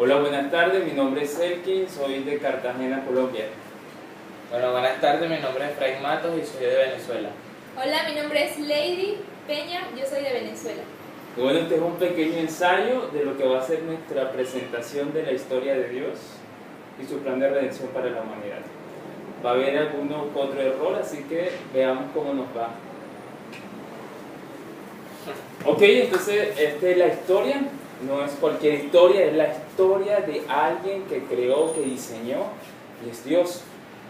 Hola, buenas tardes, mi nombre es Elkin, soy de Cartagena, Colombia. Bueno, buenas tardes, mi nombre es Efraín Matos y soy de Venezuela. Hola, mi nombre es Lady Peña, yo soy de Venezuela. Y bueno, este es un pequeño ensayo de lo que va a ser nuestra presentación de la historia de Dios y su plan de redención para la humanidad. Va a haber alguno que otro error, así que veamos cómo nos va. Ok, entonces esta es la historia, no es cualquier historia, es la historia de alguien que creó, que diseñó, y es Dios.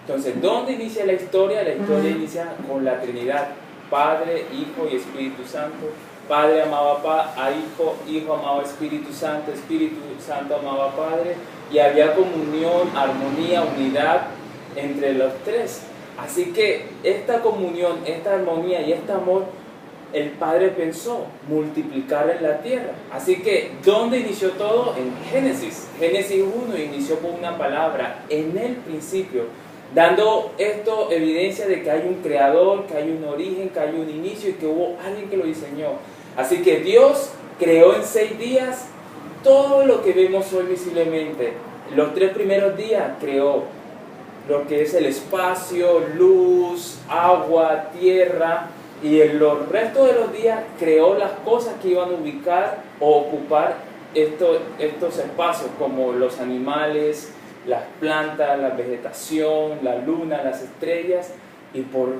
Entonces, ¿dónde inicia la historia? La historia inicia con la Trinidad, Padre, Hijo y Espíritu Santo. Padre amaba a Hijo, Hijo amaba a Espíritu Santo amaba a Padre, y había comunión, armonía, unidad entre los tres. Así que esta comunión, esta armonía y este amor, el Padre pensó multiplicar en la tierra. Así que, ¿dónde inició todo? En Génesis. Génesis 1 inició con una palabra, en el principio, dando esto evidencia de que hay un creador, que hay un origen, que hay un inicio y que hubo alguien que lo diseñó. Así que Dios creó en 6 días todo lo que vemos hoy visiblemente. Los 3 primeros días creó lo que es el espacio, luz, agua, tierra, y en los restos de los días creó las cosas que iban a ubicar o ocupar estos espacios, como los animales, las plantas, la vegetación, la luna, las estrellas y por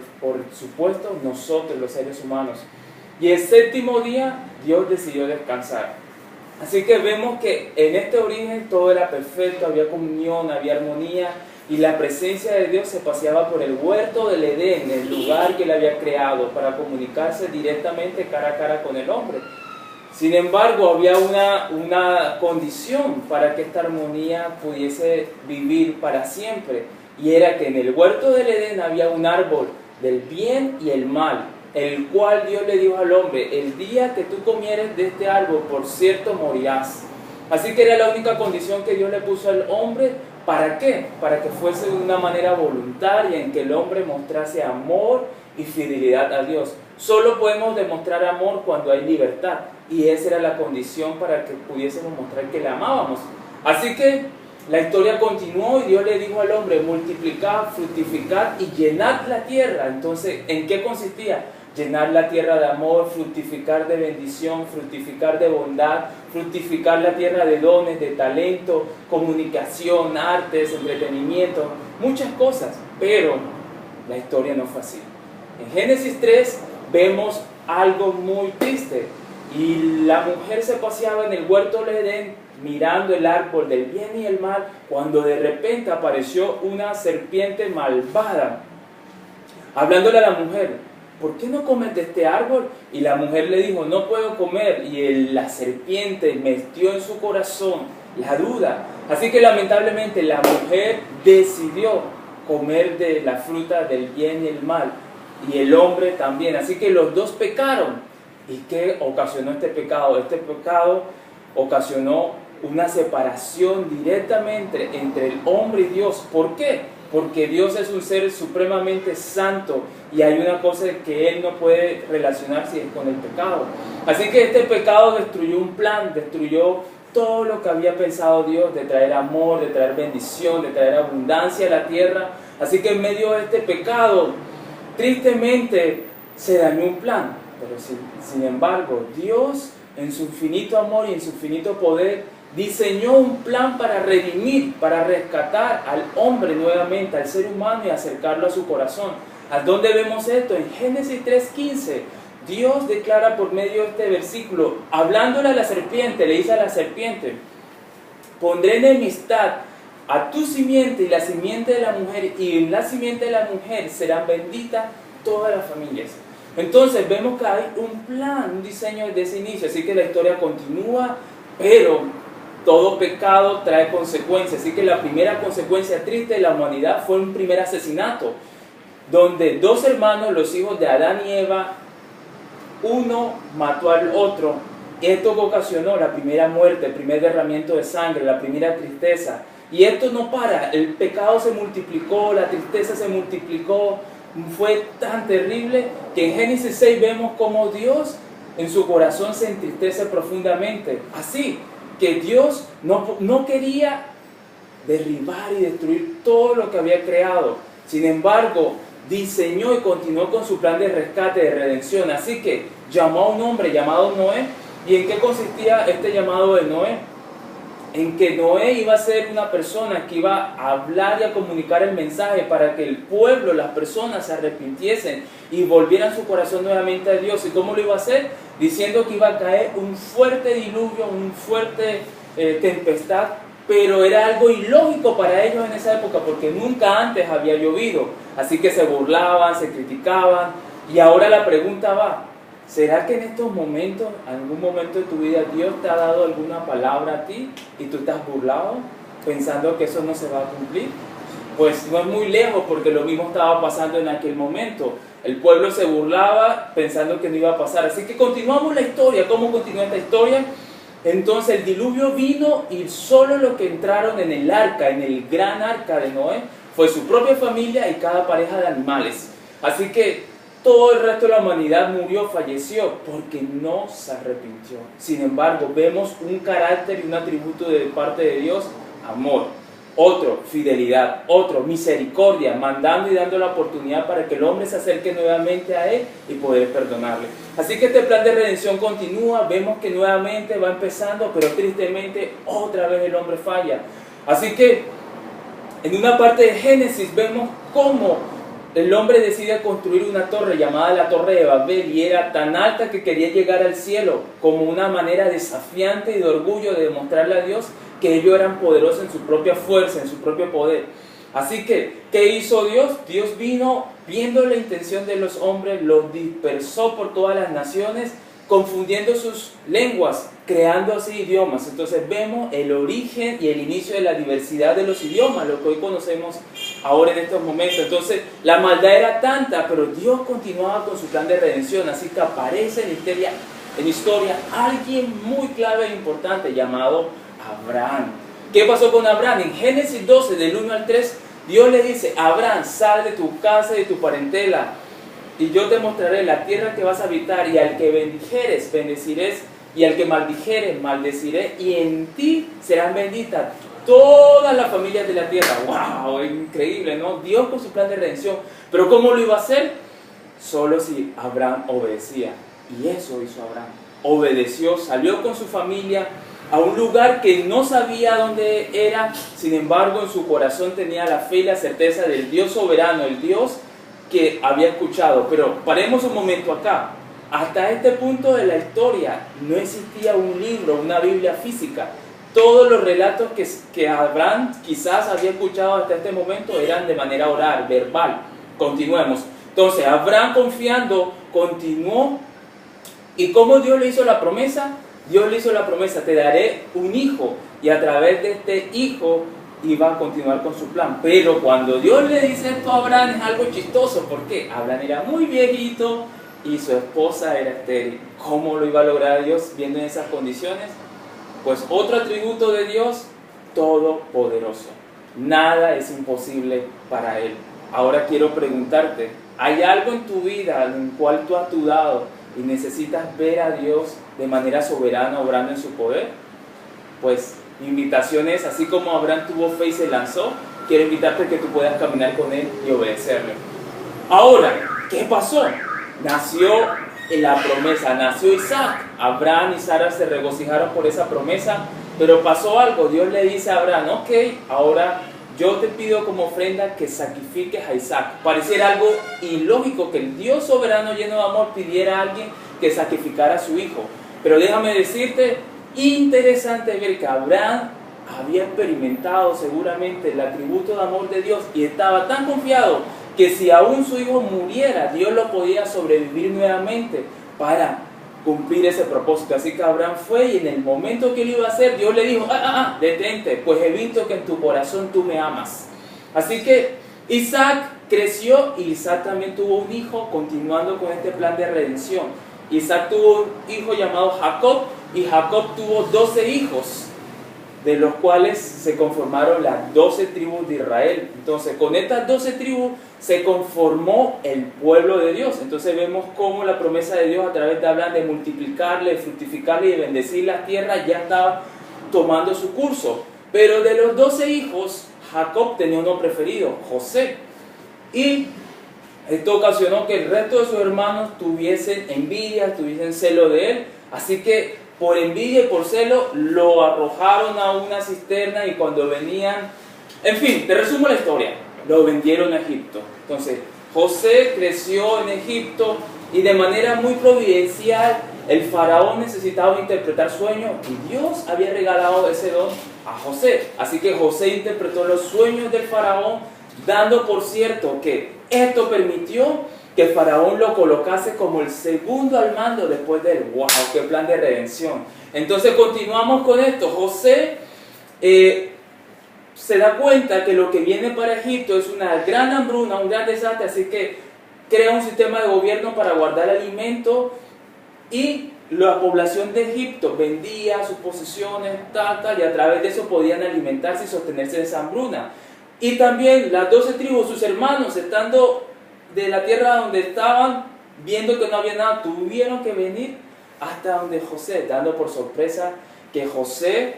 supuesto nosotros, los seres humanos. Y el 7º día Dios decidió descansar. Así que vemos que en este origen todo era perfecto, había comunión, había armonía, y la presencia de Dios se paseaba por el huerto del Edén, el lugar que Él había creado para comunicarse directamente cara a cara con el hombre. Sin embargo, había una condición para que esta armonía pudiese vivir para siempre, y era que en el huerto del Edén había un árbol del bien y el mal, el cual Dios le dijo al hombre: el día que tú comieres de este árbol, por cierto morirás. Así que era la única condición que Dios le puso al hombre. ¿Para qué? Para que fuese de una manera voluntaria en que el hombre mostrase amor y fidelidad a Dios. Solo podemos demostrar amor cuando hay libertad, y esa era la condición para que pudiésemos mostrar que le amábamos. Así que la historia continuó y Dios le dijo al hombre: multiplicad, fructificad y llenad la tierra. Entonces, ¿en qué consistía? Llenar la tierra de amor, fructificar de bendición, fructificar de bondad, fructificar la tierra de dones, de talento, comunicación, artes, entretenimiento, muchas cosas. Pero la historia no fue así. En Génesis 3 vemos algo muy triste. Y la mujer se paseaba en el huerto del Edén mirando el árbol del bien y el mal, cuando de repente apareció una serpiente malvada, hablándole a la mujer: ¿por qué no comes de este árbol? Y la mujer le dijo: no puedo comer. Y la serpiente metió en su corazón la duda. Así que lamentablemente la mujer decidió comer de la fruta del bien y el mal, y el hombre también. Así que los dos pecaron. ¿Y qué ocasionó este pecado? Este pecado ocasionó una separación directamente entre el hombre y Dios. ¿Por qué? Porque Dios es un ser supremamente santo, y hay una cosa que Él no puede relacionarse con el pecado. Así que este pecado destruyó un plan, destruyó todo lo que había pensado Dios de traer amor, de traer bendición, de traer abundancia a la tierra. Así que en medio de este pecado, tristemente, se dañó un plan. Pero sin embargo, Dios, en su infinito amor y en su infinito poder, diseñó un plan para redimir, para rescatar al hombre nuevamente, al ser humano, y acercarlo a su corazón. ¿A dónde vemos esto? En Génesis 3:15. Dios declara por medio de este versículo, hablándole a la serpiente, le dice a la serpiente: pondré enemistad a tu simiente y la simiente de la mujer, y en la simiente de la mujer serán benditas todas las familias. Entonces vemos que hay un plan, un diseño desde ese inicio. Así que la historia continúa, pero todo pecado trae consecuencias. Así que la primera consecuencia triste de la humanidad fue un primer asesinato, donde 2 hermanos, los hijos de Adán y Eva, uno mató al otro. Esto ocasionó la primera muerte, el primer derramamiento de sangre, la primera tristeza. Y esto no para, el pecado se multiplicó, la tristeza se multiplicó. Fue tan terrible que en Génesis 6 vemos cómo Dios en su corazón se entristece profundamente. Así que Dios no quería derribar y destruir todo lo que había creado. Sin embargo, diseñó y continuó con su plan de rescate, de redención. Así que llamó a un hombre llamado Noé. ¿Y en qué consistía este llamado de Noé? En que Noé iba a ser una persona que iba a hablar y a comunicar el mensaje para que el pueblo, las personas se arrepintiesen y volvieran su corazón nuevamente a Dios. ¿Y cómo lo iba a hacer? Diciendo que iba a caer un fuerte diluvio, un fuerte tempestad, pero era algo ilógico para ellos en esa época porque nunca antes había llovido. Así que se burlaban, se criticaban. Y ahora la pregunta va: ¿será que en estos momentos, en algún momento de tu vida, Dios te ha dado alguna palabra a ti y tú estás burlado pensando que eso no se va a cumplir? Pues no es muy lejos, porque lo mismo estaba pasando en aquel momento. El pueblo se burlaba pensando que no iba a pasar. Así que continuamos la historia. ¿Cómo continúa esta historia? Entonces el diluvio vino y solo los que entraron en el arca, en el gran arca de Noé, fue su propia familia y cada pareja de animales. Así que todo el resto de la humanidad murió, falleció, porque no se arrepintió. Sin embargo, vemos un carácter y un atributo de parte de Dios: amor. Otro, fidelidad. Otro, misericordia, mandando y dando la oportunidad para que el hombre se acerque nuevamente a Él y poder perdonarle. Así que este plan de redención continúa. Vemos que nuevamente va empezando, pero tristemente otra vez el hombre falla. Así que en una parte de Génesis vemos cómo el hombre decide construir una torre llamada la Torre de Babel, y era tan alta que quería llegar al cielo, como una manera desafiante y de orgullo de demostrarle a Dios que ellos eran poderosos en su propia fuerza, en su propio poder. Así que, ¿qué hizo Dios? Dios vino, viendo la intención de los hombres, los dispersó por todas las naciones, confundiendo sus lenguas, creando así idiomas. Entonces vemos el origen y el inicio de la diversidad de los idiomas, lo que hoy conocemos ahora en estos momentos. Entonces la maldad era tanta, pero Dios continuaba con su plan de redención. Así que aparece en historia alguien muy clave e importante llamado Abraham. ¿Qué pasó con Abraham? En Génesis 12, del 1 al 3, Dios le dice: Abraham, sal de tu casa y de tu parentela, y yo te mostraré la tierra que vas a habitar, y al que bendijeres, bendeciré, y al que maldijeres, maldeciré, y en ti serán benditas todas las familias de la tierra. ¡Wow! Increíble, ¿no? Dios con su plan de redención. Pero ¿cómo lo iba a hacer? Solo si Abraham obedecía. Y eso hizo Abraham. Obedeció, salió con su familia a un lugar que no sabía dónde era. Sin embargo, en su corazón tenía la fe y la certeza del Dios soberano, el Dios que había escuchado. Pero paremos un momento acá. Hasta este punto de la historia no existía un libro, una Biblia física. Todos los relatos que Abraham quizás había escuchado hasta este momento eran de manera oral, verbal. Continuemos. Entonces Abraham, confiando, continuó. ¿Y cómo Dios le hizo la promesa? Dios le hizo la promesa: te daré un hijo, y a través de este hijo iba a continuar con su plan. Pero cuando Dios le dice esto a Abraham, es algo chistoso. ¿Por qué? Abraham era muy viejito y su esposa era estéril. ¿Cómo lo iba a lograr Dios viendo en esas condiciones? Pues otro atributo de Dios: todopoderoso. Nada es imposible para Él. Ahora quiero preguntarte: ¿hay algo en tu vida en el cual tú has dudado y necesitas ver a Dios de manera soberana obrando en su poder? Pues mi invitación es, así como Abraham tuvo fe y se lanzó, quiero invitarte a que tú puedas caminar con Él y obedecerle. Ahora, ¿qué pasó? Nació la promesa, nació Isaac. Abraham y Sara se regocijaron por esa promesa, pero pasó algo. Dios le dice a Abraham: ok, ahora yo te pido como ofrenda que sacrifiques a Isaac. Pareciera algo ilógico que el Dios soberano lleno de amor pidiera a alguien que sacrificara a su hijo. Pero déjame decirte, interesante ver que Abraham había experimentado seguramente el atributo de amor de Dios y estaba tan confiado que si aún su hijo muriera, Dios lo podía sobrevivir nuevamente para cumplir ese propósito. Así que Abraham fue, y en el momento que lo iba a hacer, Dios le dijo: detente, pues he visto que en tu corazón tú me amas. Así que Isaac creció, y Isaac también tuvo un hijo, continuando con este plan de redención. Isaac tuvo un hijo llamado Jacob, y Jacob tuvo 12 hijos, de los cuales se conformaron las 12 tribus de Israel. Entonces, con estas 12 tribus se conformó el pueblo de Dios. Entonces vemos cómo la promesa de Dios a través de Abraham de multiplicarle, de fructificarle y de bendecir las tierras ya estaba tomando su curso. Pero de los 12 hijos, Jacob tenía uno preferido, José. Y esto ocasionó que el resto de sus hermanos tuviesen envidia, tuviesen celo de él. Así que por envidia y por celo lo arrojaron a una cisterna, y cuando venían... En fin, te resumo la historia. Lo vendieron a Egipto. Entonces, José creció en Egipto y de manera muy providencial el faraón necesitaba interpretar sueños y Dios había regalado ese don a José. Así que José interpretó los sueños del faraón, dando por cierto que esto permitió que el faraón lo colocase como el segundo al mando después de él. ¡Wow! ¡Qué plan de redención! Entonces continuamos con esto. José se da cuenta que lo que viene para Egipto es una gran hambruna, un gran desastre, así que crea un sistema de gobierno para guardar alimento, y la población de Egipto vendía sus posesiones, y a través de eso podían alimentarse y sostenerse de esa hambruna. Y también las 12 tribus, sus hermanos, estando de la tierra donde estaban, viendo que no había nada, tuvieron que venir hasta donde José, dando por sorpresa que José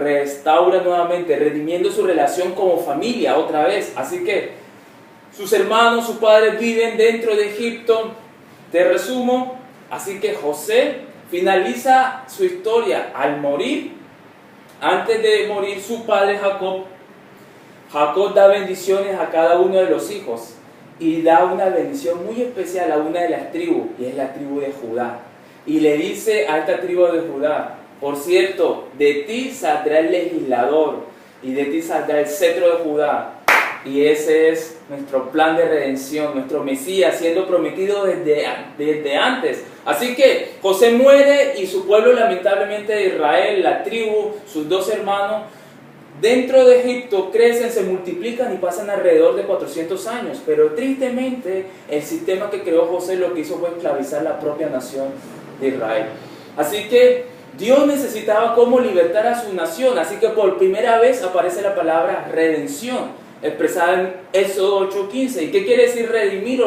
restaura nuevamente, redimiendo su relación como familia otra vez. Así que sus hermanos, sus padres viven dentro de Egipto. Te resumo, así que José finaliza su historia al morir. Antes de morir su padre Jacob da bendiciones a cada uno de los hijos y da una bendición muy especial a una de las tribus, y es la tribu de Judá. Y le dice a esta tribu de Judá: por cierto, de ti saldrá el legislador y de ti saldrá el cetro de Judá. Y ese es nuestro plan de redención, nuestro Mesías siendo prometido desde antes. Así que José muere y su pueblo, lamentablemente de Israel, la tribu, sus 2 hermanos, dentro de Egipto crecen, se multiplican y pasan alrededor de 400 años. Pero tristemente el sistema que creó José lo que hizo fue esclavizar la propia nación de Israel. Así que Dios necesitaba cómo libertar a su nación. Así que por primera vez aparece la palabra redención, expresada en Éxodo 8:15. ¿Y qué quiere decir redimir?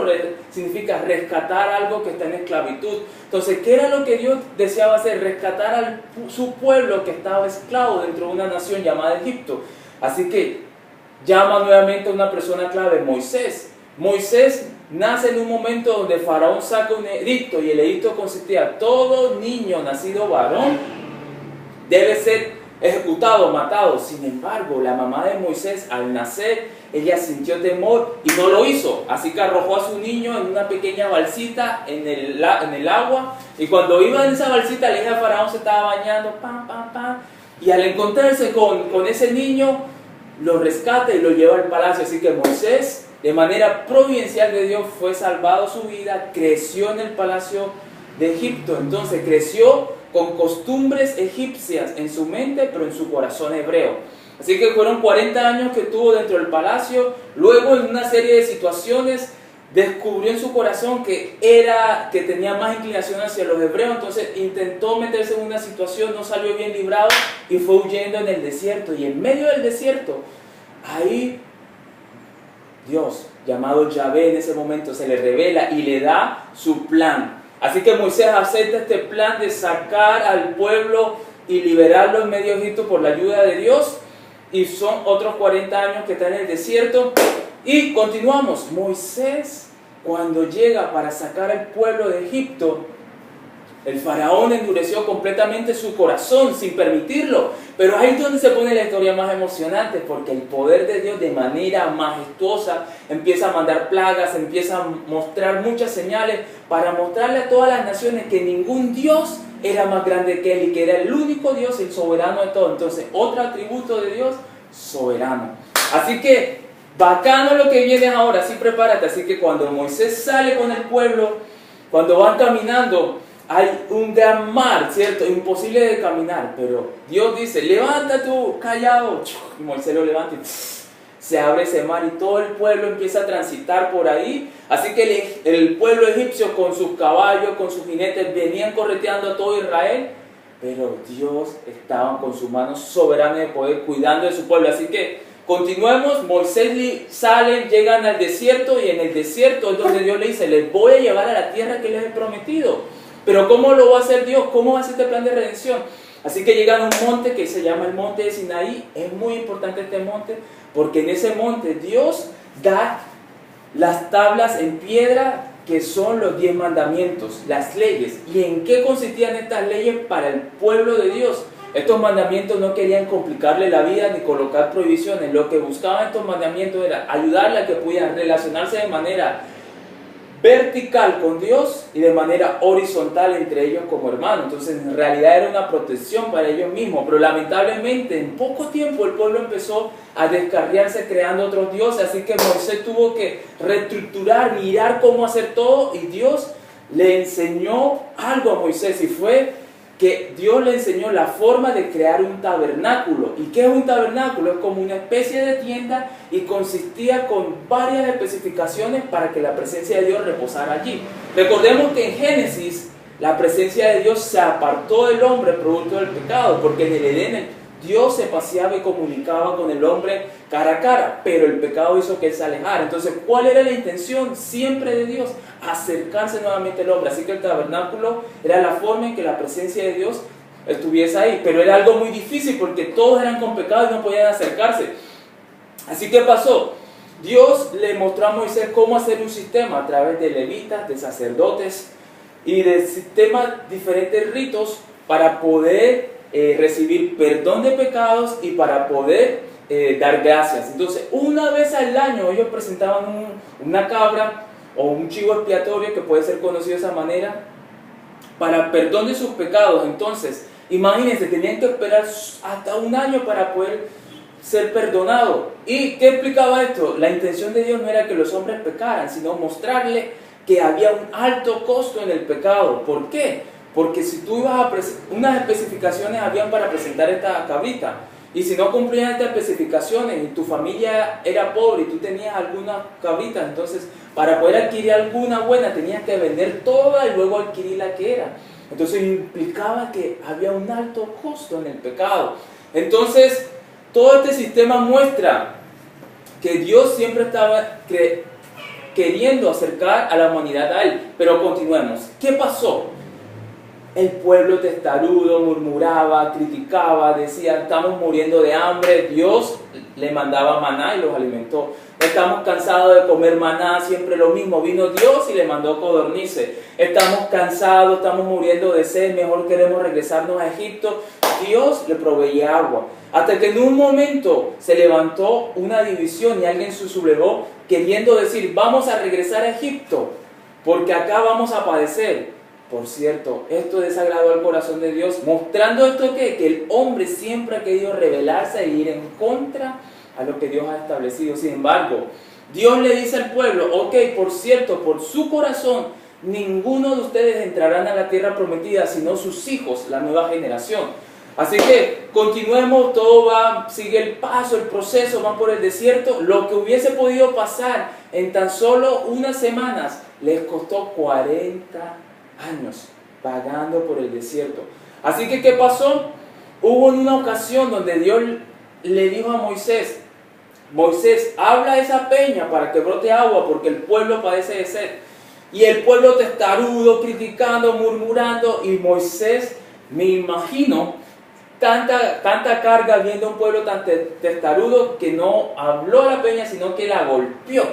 Significa rescatar algo que está en esclavitud. Entonces, ¿qué era lo que Dios deseaba hacer? Rescatar a su pueblo que estaba esclavo dentro de una nación llamada Egipto. Así que llama nuevamente a una persona clave, Moisés. Moisés nace en un momento donde el faraón saca un edicto, y el edicto consistía: todo niño nacido varón debe ser ejecutado, matado. Sin embargo, la mamá de Moisés, al nacer, ella sintió temor y no lo hizo. Así que arrojó a su niño en una pequeña balsita en el agua, y cuando iba en esa balsita, la hija de faraón se estaba bañando, y al encontrarse con ese niño, lo rescata y lo lleva al palacio. Así que Moisés, de manera providencial de Dios, fue salvado su vida, creció en el palacio de Egipto. Entonces creció con costumbres egipcias en su mente, pero en su corazón hebreo. Así que fueron 40 años que estuvo dentro del palacio. Luego, en una serie de situaciones, descubrió en su corazón que tenía más inclinación hacia los hebreos. Entonces intentó meterse en una situación, no salió bien librado y fue huyendo en el desierto. Y en medio del desierto, ahí Dios, llamado Yahvé, en ese momento se le revela y le da su plan. Así que Moisés acepta este plan de sacar al pueblo y liberarlo en medio de Egipto por la ayuda de Dios. Y son otros 40 años que está en el desierto. Y continuamos. Moisés, cuando llega para sacar al pueblo de Egipto, el faraón endureció completamente su corazón sin permitirlo. Pero ahí es donde se pone la historia más emocionante, porque el poder de Dios, de manera majestuosa, empieza a mandar plagas, empieza a mostrar muchas señales para mostrarle a todas las naciones que ningún Dios era más grande que él, y que era el único Dios, el soberano de todo. Entonces, otro atributo de Dios, soberano. Así que bacano lo que viene ahora, así prepárate. Así que cuando Moisés sale con el pueblo, cuando van caminando, hay un gran mar, ¿cierto? Imposible de caminar, pero Dios dice: levanta tu callado. Y Moisés lo levanta y se abre ese mar, y todo el pueblo empieza a transitar por ahí. Así que el pueblo egipcio, con sus caballos, con sus jinetes, venían correteando a todo Israel, pero Dios estaba con su mano soberana de poder cuidando de su pueblo. Así que continuemos. Moisés salen, llegan al desierto, y en el desierto es donde Dios le dice: les voy a llevar a la tierra que les he prometido. Pero ¿cómo lo va a hacer Dios? ¿Cómo va a ser este plan de redención? Así que llegan a un monte que se llama el monte de Sinaí. Es muy importante este monte porque en ese monte Dios da las tablas en piedra que son los 10 mandamientos, las leyes. ¿Y en qué consistían estas leyes para el pueblo de Dios? Estos mandamientos no querían complicarle la vida ni colocar prohibiciones. Lo que buscaban estos mandamientos era ayudarle a que pudieran relacionarse de manera vertical con Dios y de manera horizontal entre ellos como hermanos. Entonces en realidad era una protección para ellos mismos, pero lamentablemente en poco tiempo el pueblo empezó a descarriarse creando otros dioses, así que Moisés tuvo que reestructurar, mirar cómo hacer todo, y Dios le enseñó algo a Moisés, y fue que Dios le enseñó la forma de crear un tabernáculo. ¿Y qué es un tabernáculo? Es como una especie de tienda y consistía con varias especificaciones para que la presencia de Dios reposara allí. Recordemos que en Génesis la presencia de Dios se apartó del hombre producto del pecado, porque en el Edén Dios se paseaba y comunicaba con el hombre cara a cara, pero el pecado hizo que él se alejara. Entonces, ¿cuál era la intención siempre de Dios? Acercarse nuevamente al hombre. Así que el tabernáculo era la forma en que la presencia de Dios estuviese ahí, pero era algo muy difícil porque todos eran con pecado y no podían acercarse. Así que pasó, Dios le mostró a Moisés cómo hacer un sistema a través de levitas, de sacerdotes y de sistemas, diferentes ritos para poder recibir perdón de pecados y para poder dar gracias. Entonces, una vez al año ellos presentaban una cabra o un chivo expiatorio, que puede ser conocido de esa manera, para perdón de sus pecados. Entonces, imagínense, tenían que esperar hasta un año para poder ser perdonados. ¿Y qué explicaba esto? La intención de Dios no era que los hombres pecaran, sino mostrarle que había un alto costo en el pecado. ¿Por qué? Porque si tú ibas a unas especificaciones habían para presentar esta cabrita, y si no cumplían estas especificaciones y tu familia era pobre y tú tenías algunas cabritas, entonces para poder adquirir alguna buena tenías que vender toda y luego adquirir la que era. Entonces implicaba que había un alto costo en el pecado. Entonces todo este sistema muestra que Dios siempre estaba queriendo acercar a la humanidad a Él. Pero continuemos. ¿Qué pasó? El pueblo testarudo murmuraba, criticaba, decía: estamos muriendo de hambre. Dios le mandaba maná y los alimentó. Estamos cansados de comer maná, siempre lo mismo. Vino Dios y le mandó codornices. Estamos cansados, estamos muriendo de sed, mejor queremos regresarnos a Egipto. Dios le proveía agua. Hasta que en un momento se levantó una división y alguien se sublevó queriendo decir: vamos a regresar a Egipto, porque acá vamos a padecer. Por cierto, esto desagradó al corazón de Dios, mostrando esto que el hombre siempre ha querido rebelarse e ir en contra a lo que Dios ha establecido. Sin embargo, Dios le dice al pueblo: ok, por cierto, por su corazón, ninguno de ustedes entrarán a la tierra prometida, sino sus hijos, la nueva generación. Así que continuemos, sigue el paso, el proceso, van por el desierto. Lo que hubiese podido pasar en tan solo unas semanas, les costó 40 años vagando por el desierto. Así que ¿qué pasó? Hubo una ocasión donde Dios le dijo a Moisés: Moisés, habla a esa peña para que brote agua, porque el pueblo padece de sed. Y el pueblo testarudo, criticando, murmurando, y Moisés, me imagino, tanta carga viendo a un pueblo tan testarudo, que no habló a la peña, sino que la golpeó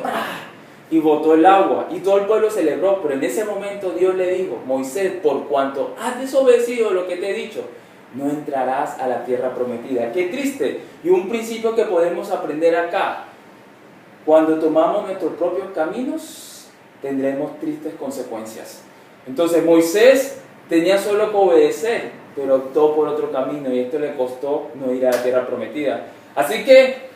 y botó el agua, y todo el pueblo celebró. Pero en ese momento Dios le dijo: Moisés, por cuanto has desobedecido lo que te he dicho, no entrarás a la tierra prometida. Qué triste, y un principio que podemos aprender acá: cuando tomamos nuestros propios caminos, tendremos tristes consecuencias. Entonces Moisés tenía solo que obedecer, pero optó por otro camino, y esto le costó no ir a la tierra prometida. Así que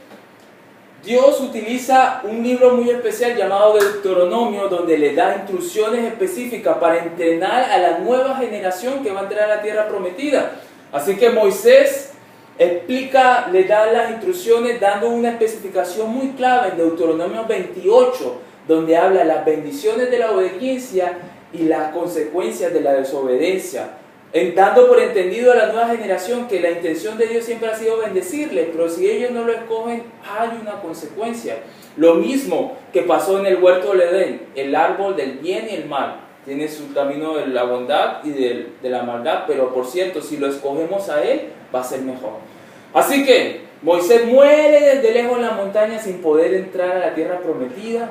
Dios utiliza un libro muy especial llamado Deuteronomio, donde le da instrucciones específicas para entrenar a la nueva generación que va a entrar a la tierra prometida. Así que Moisés le da las instrucciones dando una especificación muy clave en Deuteronomio 28, donde habla de las bendiciones de la obediencia y las consecuencias de la desobediencia, dando por entendido a la nueva generación que la intención de Dios siempre ha sido bendecirles, pero si ellos no lo escogen, hay una consecuencia. Lo mismo que pasó en el huerto del Edén, el árbol del bien y el mal. tiene su camino de la bondad y de la maldad, pero por cierto, si lo escogemos a Él, va a ser mejor. Así que Moisés muere desde lejos en la montaña sin poder entrar a la tierra prometida,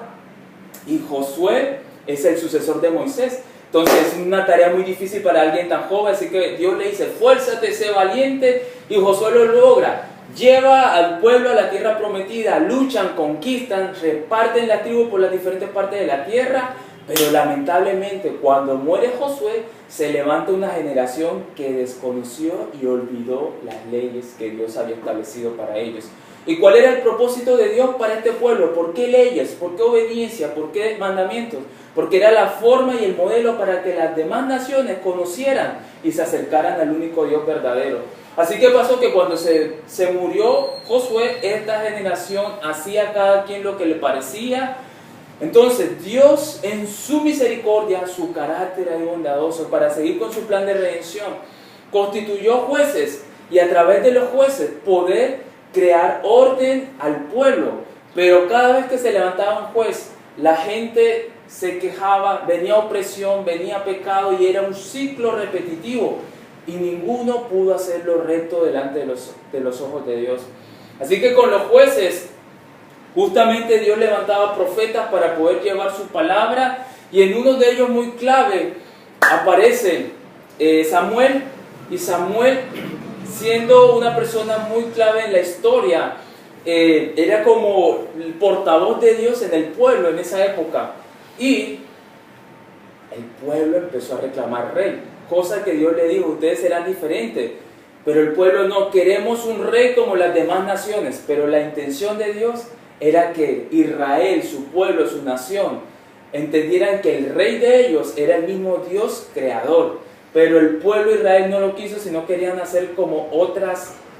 y Josué es el sucesor de Moisés. Entonces es una tarea muy difícil para alguien tan joven, así que Dios le dice, esfuérzate, sé valiente, y Josué lo logra. Lleva al pueblo a la tierra prometida, luchan, conquistan, reparten la tribu por las diferentes partes de la tierra, pero lamentablemente cuando muere Josué, se levanta una generación que desconoció y olvidó las leyes que Dios había establecido para ellos. ¿Y cuál era el propósito de Dios para este pueblo? ¿Por qué leyes? ¿Por qué obediencia? ¿Por qué mandamientos? Porque era la forma y el modelo para que las demás naciones conocieran y se acercaran al único Dios verdadero. Así que pasó que cuando se murió Josué, esta generación hacía cada quien lo que le parecía. Entonces Dios, en su misericordia, su carácter ahí bondadoso, para seguir con su plan de redención, constituyó jueces, y a través de los jueces poder crear orden al pueblo. Pero cada vez que se levantaba un juez, la gente se quejaba, venía opresión, venía pecado, y era un ciclo repetitivo, y ninguno pudo hacer lo recto delante de los ojos de Dios. Así que con los jueces, justamente Dios levantaba profetas para poder llevar su palabra, y en uno de ellos muy clave aparece Samuel. Y Samuel, siendo una persona muy clave en la historia, era como el portavoz de Dios en el pueblo en esa época, y el pueblo empezó a reclamar rey, cosa que Dios le dijo, ustedes serán diferentes. Pero el pueblo no, queremos un rey como las demás naciones. Pero la intención de Dios era que Israel, su pueblo, su nación, entendieran que el rey de ellos era el mismo Dios creador. Pero el pueblo de Israel no lo quiso, sino querían hacer como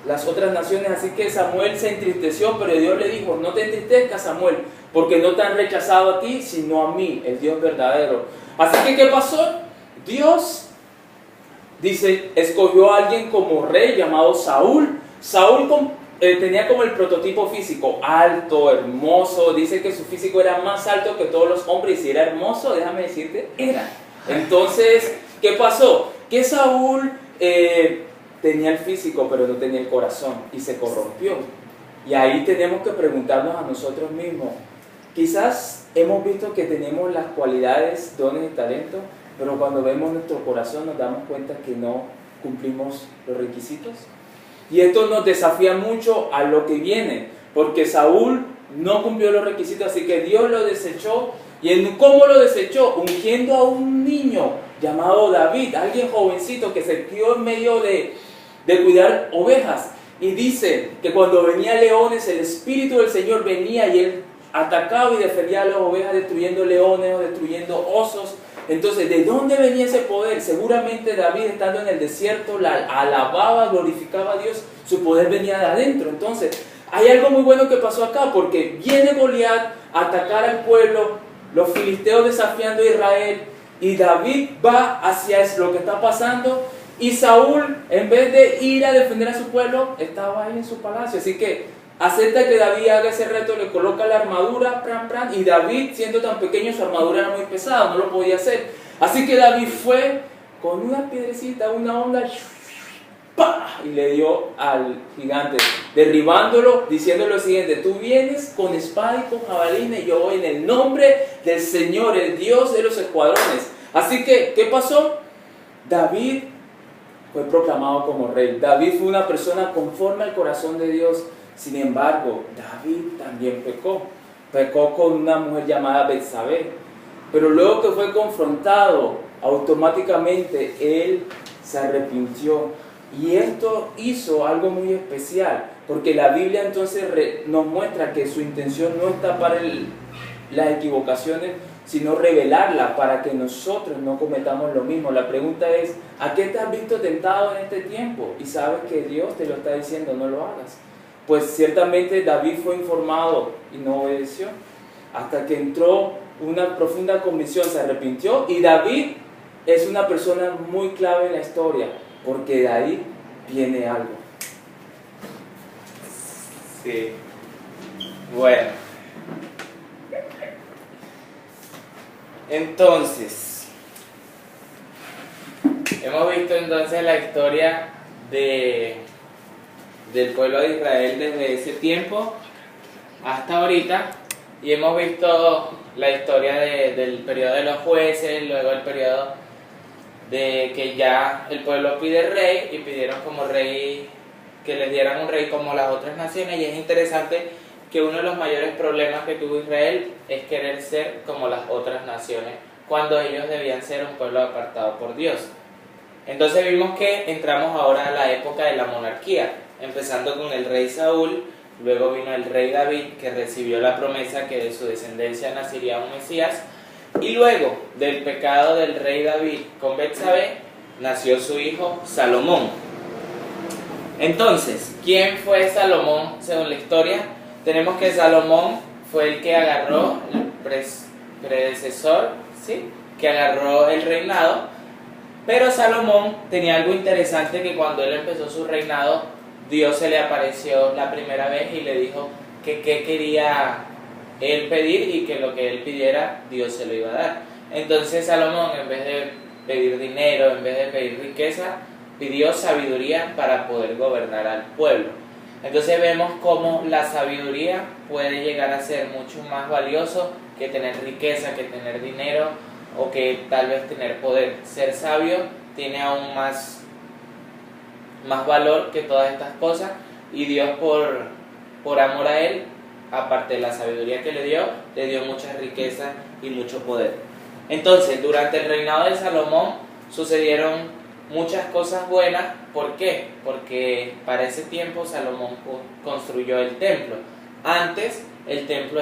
las otras naciones. Así que Samuel se entristeció, pero Dios le dijo, no te entristezcas, Samuel, porque no te han rechazado a ti, sino a mí, el Dios verdadero. Así que, ¿qué pasó? Dios, dice, escogió a alguien como rey llamado Saúl. Saúl tenía como el prototipo físico, alto, hermoso. Dice que su físico era más alto que todos los hombres, y si era hermoso, déjame decirte, era. Entonces, ¿qué pasó? Que Saúl tenía el físico, pero no tenía el corazón, y se corrompió. Y ahí tenemos que preguntarnos a nosotros mismos, quizás hemos visto que tenemos las cualidades, dones y talentos, pero cuando vemos nuestro corazón nos damos cuenta que no cumplimos los requisitos. Y esto nos desafía mucho a lo que viene, porque Saúl no cumplió los requisitos, así que Dios lo desechó. ¿Y cómo lo desechó? Ungiendo a un niño llamado David, alguien jovencito que se crió en medio de cuidar ovejas. Y dice que cuando venían leones, el Espíritu del Señor venía y él atacaba y defendía a las ovejas, destruyendo leones o destruyendo osos. Entonces, ¿de dónde venía ese poder? Seguramente David, estando en el desierto, la alababa, glorificaba a Dios, su poder venía de adentro. Entonces, hay algo muy bueno que pasó acá, porque viene Goliat a atacar al pueblo, los filisteos desafiando a Israel, y David va hacia lo que está pasando, y Saúl, en vez de ir a defender a su pueblo, estaba ahí en su palacio. Así que acepta que David haga ese reto, le coloca la armadura, y David, siendo tan pequeño, su armadura era muy pesada, no lo podía hacer. Así que David fue con una piedrecita, una onda, ¡pah!, y le dio al gigante, derribándolo, diciendo lo siguiente: tú vienes con espada y con jabalina, y yo voy en el nombre del Señor, el Dios de los escuadrones. Así que, ¿qué pasó? David fue proclamado como rey. David fue una persona conforme al corazón de Dios. Sin embargo, David también pecó con una mujer llamada Betsabé. Pero luego que fue confrontado, automáticamente él se arrepintió. Y esto hizo algo muy especial, porque la Biblia entonces nos muestra que su intención no es tapar las equivocaciones, sino revelarla para que nosotros no cometamos lo mismo. La pregunta es, ¿a qué te has visto tentado en este tiempo? Y sabes que Dios te lo está diciendo, no lo hagas. Pues ciertamente David fue informado y no obedeció, hasta que entró una profunda convicción, se arrepintió. Y David es una persona muy clave en la historia, porque de ahí viene algo. Sí. Bueno. Entonces, Hemos visto entonces la historia del pueblo de Israel desde ese tiempo hasta ahorita, y hemos visto la historia del periodo de los jueces, luego el periodo de que ya el pueblo pide rey y pidieron como rey, que les dieran un rey como las otras naciones. Y es interesante que uno de los mayores problemas que tuvo Israel es querer ser como las otras naciones, cuando ellos debían ser un pueblo apartado por Dios. Entonces vimos que entramos ahora a la época de la monarquía, empezando con el rey Saúl, luego vino el rey David, que recibió la promesa que de su descendencia nacería un Mesías, y luego del pecado del rey David con Betsabé, nació su hijo Salomón. Entonces, ¿quién fue Salomón según la historia? Tenemos que Salomón fue el que agarró, el predecesor, ¿sí?, que agarró el reinado. Pero Salomón tenía algo interesante, que cuando él empezó su reinado, Dios se le apareció la primera vez y le dijo que qué quería él pedir, y que lo que él pidiera, Dios se lo iba a dar. Entonces Salomón, en vez de pedir dinero, en vez de pedir riqueza, pidió sabiduría para poder gobernar al pueblo. Entonces vemos cómo la sabiduría puede llegar a ser mucho más valioso que tener riqueza, que tener dinero, o que tal vez tener poder. Ser sabio tiene aún más valor que todas estas cosas, y Dios por amor a él, aparte de la sabiduría que le dio mucha riqueza y mucho poder. Entonces, durante el reinado de Salomón sucedieron muchas cosas buenas. ¿Por qué? Porque para ese tiempo Salomón construyó el templo. Antes el templo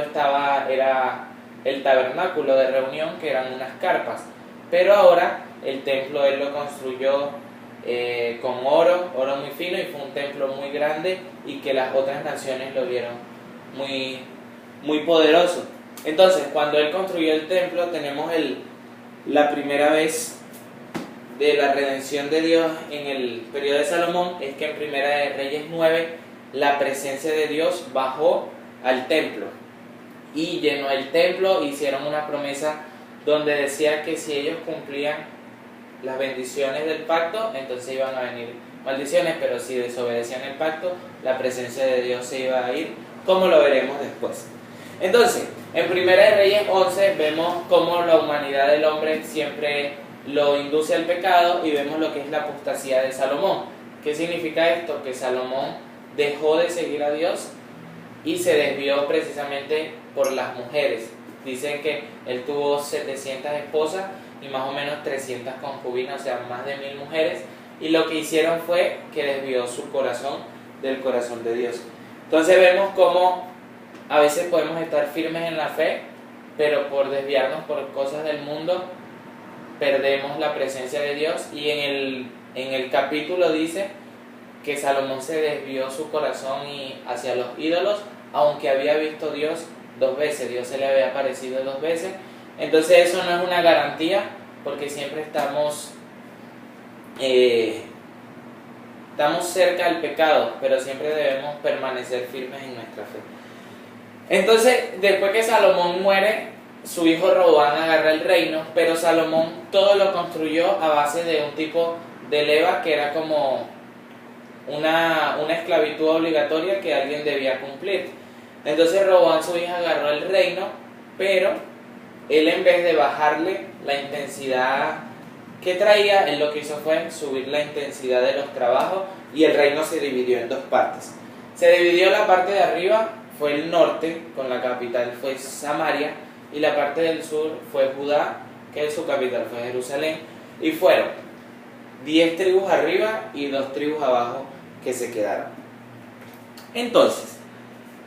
era el tabernáculo de reunión, que eran unas carpas, pero ahora el templo él lo construyó con oro muy fino, y fue un templo muy grande, y que las otras naciones lo vieron muy, muy poderoso. Entonces, cuando él construyó el templo, tenemos la primera vez de la redención de Dios en el periodo de Salomón, es que en Primera de Reyes 9 la presencia de Dios bajó al templo y llenó el templo. Hicieron una promesa donde decía que si ellos cumplían las bendiciones del pacto, entonces iban a venir maldiciones, pero si desobedecían el pacto, la presencia de Dios se iba a ir, como lo veremos después. Entonces, en Primera de Reyes 11 vemos cómo la humanidad del hombre siempre lo induce al pecado, y vemos lo que es la apostasía de Salomón. ¿Qué significa esto? Que Salomón dejó de seguir a Dios y se desvió precisamente por las mujeres. Dicen que él tuvo 700 esposas y más o menos 300 concubinas, o sea, más de 1000 mujeres, y lo que hicieron fue que desvió su corazón del corazón de Dios. Entonces vemos cómo a veces podemos estar firmes en la fe, pero por desviarnos por cosas del mundo perdemos la presencia de Dios. Y en el capítulo dice que Salomón se desvió su corazón hacia los ídolos, aunque había visto a Dios 2 veces, Dios se le había aparecido 2 veces. Entonces eso no es una garantía, porque siempre estamos cerca del pecado, pero siempre debemos permanecer firmes en nuestra fe. Entonces, después que Salomón muere, su hijo Roboam agarra el reino, pero Salomón todo lo construyó a base de un tipo de leva, que era como una esclavitud obligatoria que alguien debía cumplir. Entonces Roboam, su hijo, agarró el reino, pero él, en vez de bajarle la intensidad que traía, él lo que hizo fue subir la intensidad de los trabajos, y el reino se dividió en 2 partes. Se dividió la parte de arriba, fue el norte, con la capital fue Samaria, y la parte del sur fue Judá, que su capital fue Jerusalén, y fueron 10 tribus arriba y 2 tribus abajo que se quedaron. Entonces,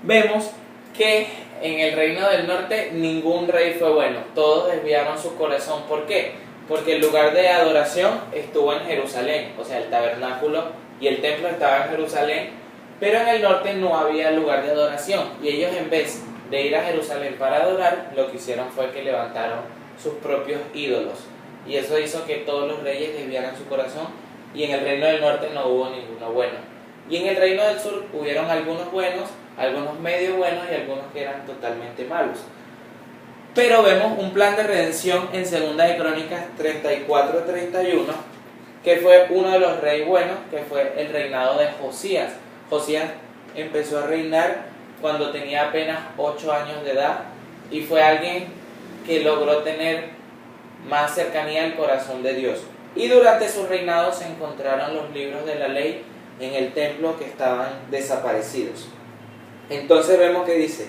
vemos que en el reino del norte ningún rey fue bueno, todos desviaron su corazón. ¿Por qué? Porque el lugar de adoración estuvo en Jerusalén, o sea, el tabernáculo y el templo estaban en Jerusalén, pero en el norte no había lugar de adoración, y ellos, en vez de ir a Jerusalén para adorar, lo que hicieron fue que levantaron sus propios ídolos, y eso hizo que todos los reyes desviaran su corazón, y en el reino del norte no hubo ninguno bueno. Y en el reino del sur hubieron algunos buenos, algunos medio buenos y algunos que eran totalmente malos. Pero vemos un plan de redención en Segunda de Crónicas 34-31, que fue uno de los reyes buenos, que fue el reinado de Josías. Josías empezó a reinar cuando tenía apenas 8 años de edad y fue alguien que logró tener más cercanía al corazón de Dios. Y durante su reinado se encontraron los libros de la ley en el templo que estaban desaparecidos. Entonces vemos que dice: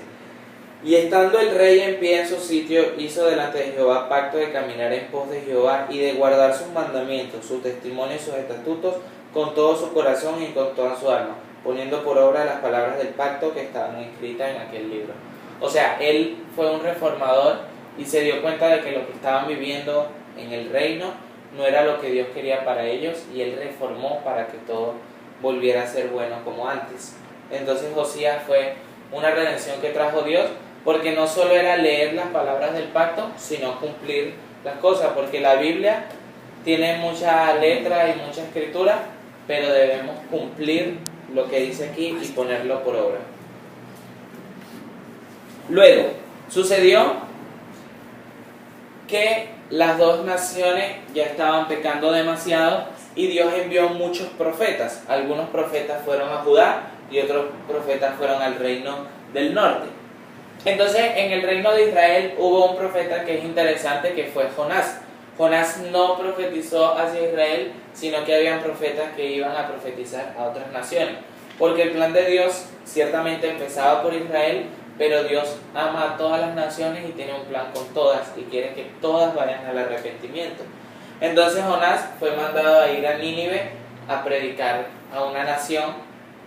y estando el rey en pie en su sitio, hizo delante de Jehová pacto de caminar en pos de Jehová y de guardar sus mandamientos, sus testimonios y sus estatutos con todo su corazón y con toda su alma, poniendo por obra las palabras del pacto que estaban escritas en aquel libro. O sea, él fue un reformador y se dio cuenta de que lo que estaban viviendo en el reino no era lo que Dios quería para ellos, y él reformó para que todo volviera a ser bueno como antes. Entonces Josías fue una redención que trajo Dios, porque no solo era leer las palabras del pacto, sino cumplir las cosas, porque la Biblia tiene mucha letra y mucha escritura, pero debemos cumplir lo que dice aquí y ponerlo por obra. Luego, sucedió que las dos naciones ya estaban pecando demasiado y Dios envió muchos profetas. Algunos profetas fueron a Judá y otros profetas fueron al reino del norte. Entonces, en el reino de Israel hubo un profeta que es interesante, que fue Jonás. Jonás no profetizó hacia Israel, sino que habían profetas que iban a profetizar a otras naciones. Porque el plan de Dios ciertamente empezaba por Israel, pero Dios ama a todas las naciones y tiene un plan con todas y quiere que todas vayan al arrepentimiento. Entonces Jonás fue mandado a ir a Nínive a predicar a una nación,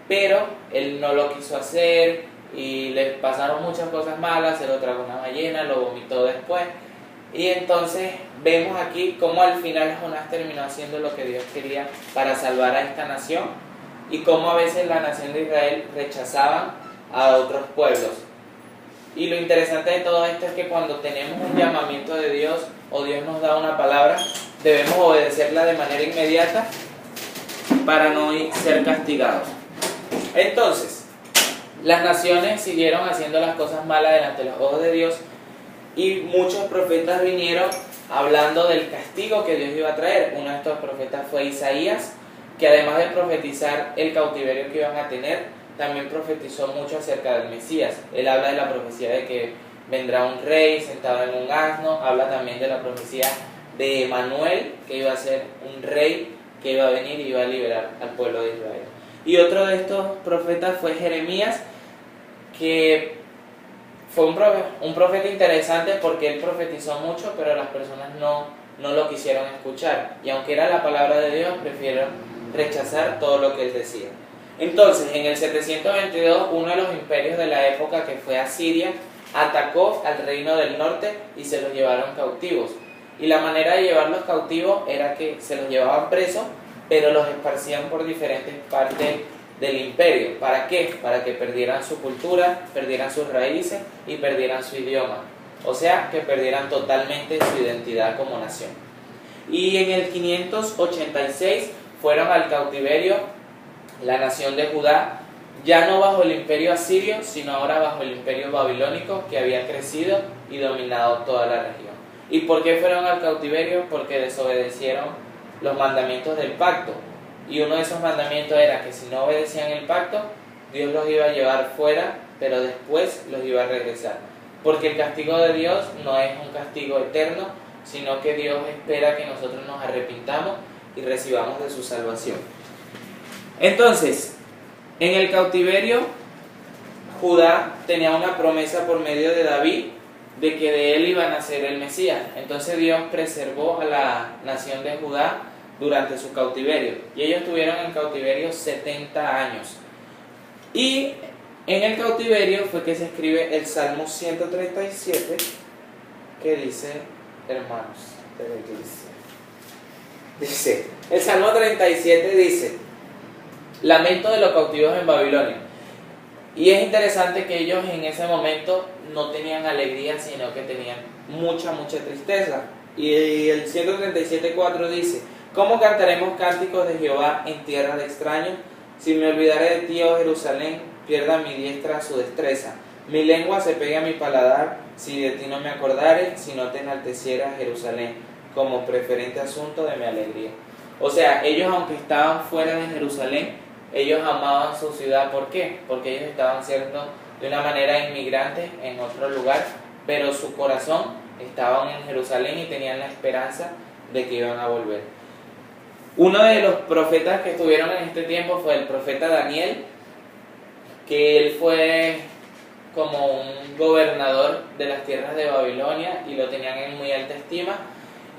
pero él no lo quiso hacer y le pasaron muchas cosas malas. Se lo tragó una ballena, lo vomitó después, y entonces vemos aquí cómo al final Jonás terminó haciendo lo que Dios quería para salvar a esta nación, y cómo a veces la nación de Israel rechazaban a otros pueblos. Y lo interesante de todo esto es que cuando tenemos un llamamiento de Dios o Dios nos da una palabra, debemos obedecerla de manera inmediata para no ser castigados. Entonces, las naciones siguieron haciendo las cosas malas delante de los ojos de Dios, y muchos profetas vinieron hablando del castigo que Dios iba a traer. Uno de estos profetas fue Isaías, que además de profetizar el cautiverio que iban a tener, también profetizó mucho acerca del Mesías. Él habla de la profecía de que vendrá un rey sentado en un asno. Habla también de la profecía de Emanuel, que iba a ser un rey que iba a venir y iba a liberar al pueblo de Israel. Y otro de estos profetas fue Jeremías, que fue un profeta interesante porque él profetizó mucho, pero las personas no lo quisieron escuchar. Y aunque era la palabra de Dios, prefirieron rechazar todo lo que él decía. Entonces, en el 722, uno de los imperios de la época, que fue Asiria, atacó al reino del norte y se los llevaron cautivos. Y la manera de llevarlos cautivos era que se los llevaban presos, pero los esparcían por diferentes partes del imperio. ¿Para qué? Para que perdieran su cultura, perdieran sus raíces y perdieran su idioma. O sea, que perdieran totalmente su identidad como nación. Y en el 586 fueron al cautiverio la nación de Judá, ya no bajo el imperio asirio, sino ahora bajo el imperio babilónico, que había crecido y dominado toda la región. ¿Y por qué fueron al cautiverio? Porque desobedecieron los mandamientos del pacto. Y uno de esos mandamientos era que si no obedecían el pacto, Dios los iba a llevar fuera, pero después los iba a regresar. Porque el castigo de Dios no es un castigo eterno, sino que Dios espera que nosotros nos arrepintamos y recibamos de su salvación. Entonces, en el cautiverio, Judá tenía una promesa por medio de David de que de él iba a nacer el Mesías. Entonces Dios preservó a la nación de Judá durante su cautiverio, y ellos estuvieron en cautiverio 70 años. Y en el cautiverio fue que se escribe el Salmo 137, que dice, hermanos de la iglesia, dice, el Salmo 37 dice: lamento de los cautivos en Babilonia. Y es interesante que ellos en ese momento no tenían alegría, sino que tenían mucha tristeza. Y el 137.4 dice: ¿cómo cantaremos cánticos de Jehová en tierra de extraños? Si me olvidare de ti, oh Jerusalén, pierda mi diestra su destreza. Mi lengua se pegue a mi paladar, si de ti no me acordare, si no te enalteciera Jerusalén, como preferente asunto de mi alegría. O sea, ellos aunque estaban fuera de Jerusalén, ellos amaban su ciudad. ¿Por qué? Porque ellos estaban siendo de una manera inmigrantes en otro lugar, pero su corazón estaban en Jerusalén y tenían la esperanza de que iban a volver. Uno de los profetas que estuvieron en este tiempo fue el profeta Daniel, que él fue como un gobernador de las tierras de Babilonia y lo tenían en muy alta estima.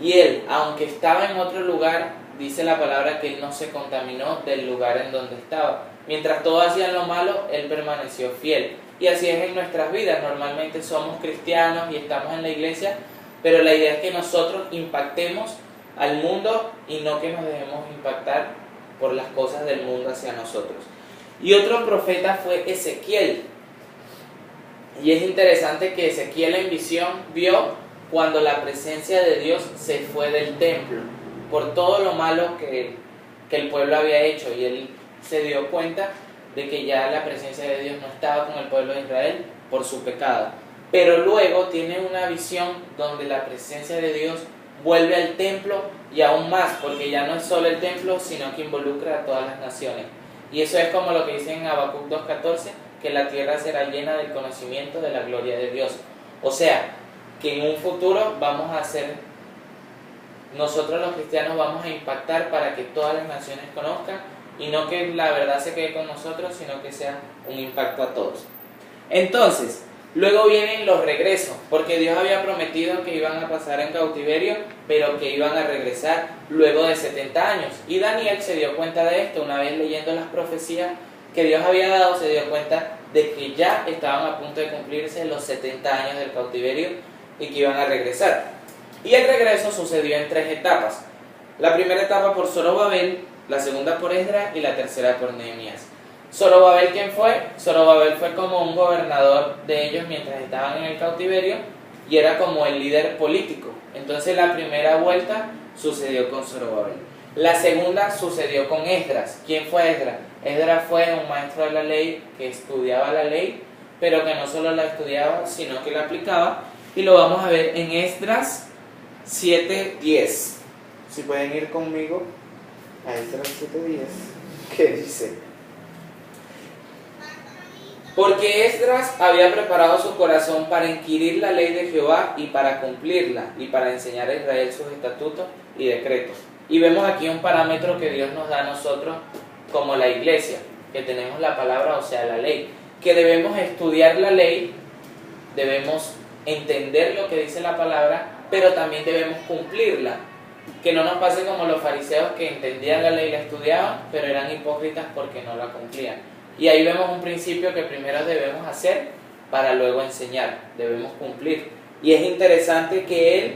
Y él, aunque estaba en otro lugar, dice la palabra que él no se contaminó del lugar en donde estaba. Mientras todos hacían lo malo, él permaneció fiel. Y así es en nuestras vidas. Normalmente somos cristianos y estamos en la iglesia, pero la idea es que nosotros impactemos al mundo y no que nos dejemos impactar por las cosas del mundo hacia nosotros. Y otro profeta fue Ezequiel. Y es interesante que Ezequiel en visión vio cuando la presencia de Dios se fue del templo por todo lo malo que el pueblo había hecho, y él se dio cuenta de que ya la presencia de Dios no estaba con el pueblo de Israel por su pecado. Pero luego tiene una visión donde la presencia de Dios vuelve al templo, y aún más, porque ya no es solo el templo, sino que involucra a todas las naciones. Y eso es como lo que dice en Habacuc 2:14, que la tierra será llena del conocimiento de la gloria de Dios. O sea, que en un futuro vamos a ser, nosotros los cristianos vamos a impactar para que todas las naciones conozcan, y no que la verdad se quede con nosotros, sino que sea un impacto a todos. Entonces, luego vienen los regresos, porque Dios había prometido que iban a pasar en cautiverio, pero que iban a regresar luego de 70 años. Y Daniel se dio cuenta de esto, una vez leyendo las profecías que Dios había dado, se dio cuenta de que ya estaban a punto de cumplirse los 70 años del cautiverio y que iban a regresar. Y el regreso sucedió en 3 etapas. La primera etapa por Zorobabel, la segunda por Esdras y la tercera por Nehemías. Zorobabel, ¿quién fue? Zorobabel fue como un gobernador de ellos mientras estaban en el cautiverio, y era como el líder político. Entonces la primera vuelta sucedió con Zorobabel. La segunda sucedió con Esdras. ¿Quién fue Esdras? Esdras fue un maestro de la ley que estudiaba la ley, pero que no solo la estudiaba, sino que la aplicaba. Y lo vamos a ver en Esdras 7:10. Si pueden ir conmigo a Esdras 7:10. ¿Qué dice? Porque Esdras había preparado su corazón para inquirir la ley de Jehová y para cumplirla, y para enseñar a Israel sus estatutos y decretos. Y vemos aquí un parámetro que Dios nos da a nosotros como la iglesia, que tenemos la palabra, o sea, la ley, que debemos estudiar la ley, debemos entender lo que dice la palabra, pero también debemos cumplirla. Que no nos pase como los fariseos, que entendían la ley y la estudiaban, pero eran hipócritas porque no la cumplían. Y ahí vemos un principio que primero debemos hacer para luego enseñar, debemos cumplir. Y es interesante que él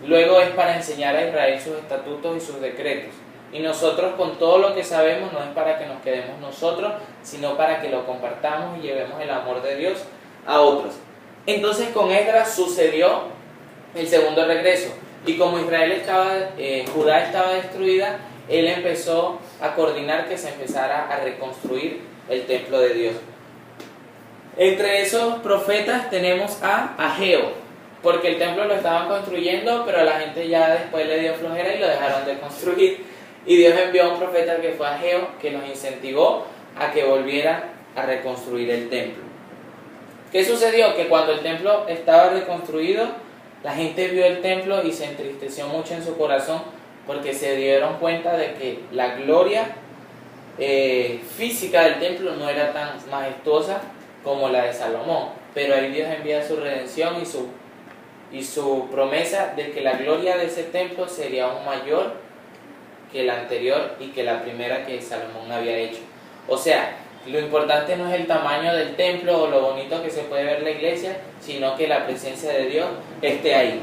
luego es para enseñar a Israel sus estatutos y sus decretos. Y nosotros, con todo lo que sabemos, no es para que nos quedemos nosotros, sino para que lo compartamos y llevemos el amor de Dios a otros. Entonces con Esdras sucedió el segundo regreso. Y como Judá estaba destruida, él empezó a coordinar que se empezara a reconstruir el templo de Dios. Entre esos profetas tenemos a Ageo, porque el templo lo estaban construyendo, pero a la gente ya después le dio flojera y lo dejaron de construir. Y Dios envió a un profeta que fue Ageo, que los incentivó a que volvieran a reconstruir el templo. ¿Qué sucedió? Que cuando el templo estaba reconstruido, la gente vio el templo y se entristeció mucho en su corazón, porque se dieron cuenta de que la gloria física del templo no era tan majestuosa como la de Salomón. Pero ahí Dios envía su redención y su promesa de que la gloria de ese templo sería aún mayor que la anterior y que la primera que Salomón había hecho. O sea, lo importante no es el tamaño del templo o lo bonito que se puede ver la iglesia, sino que la presencia de Dios esté ahí.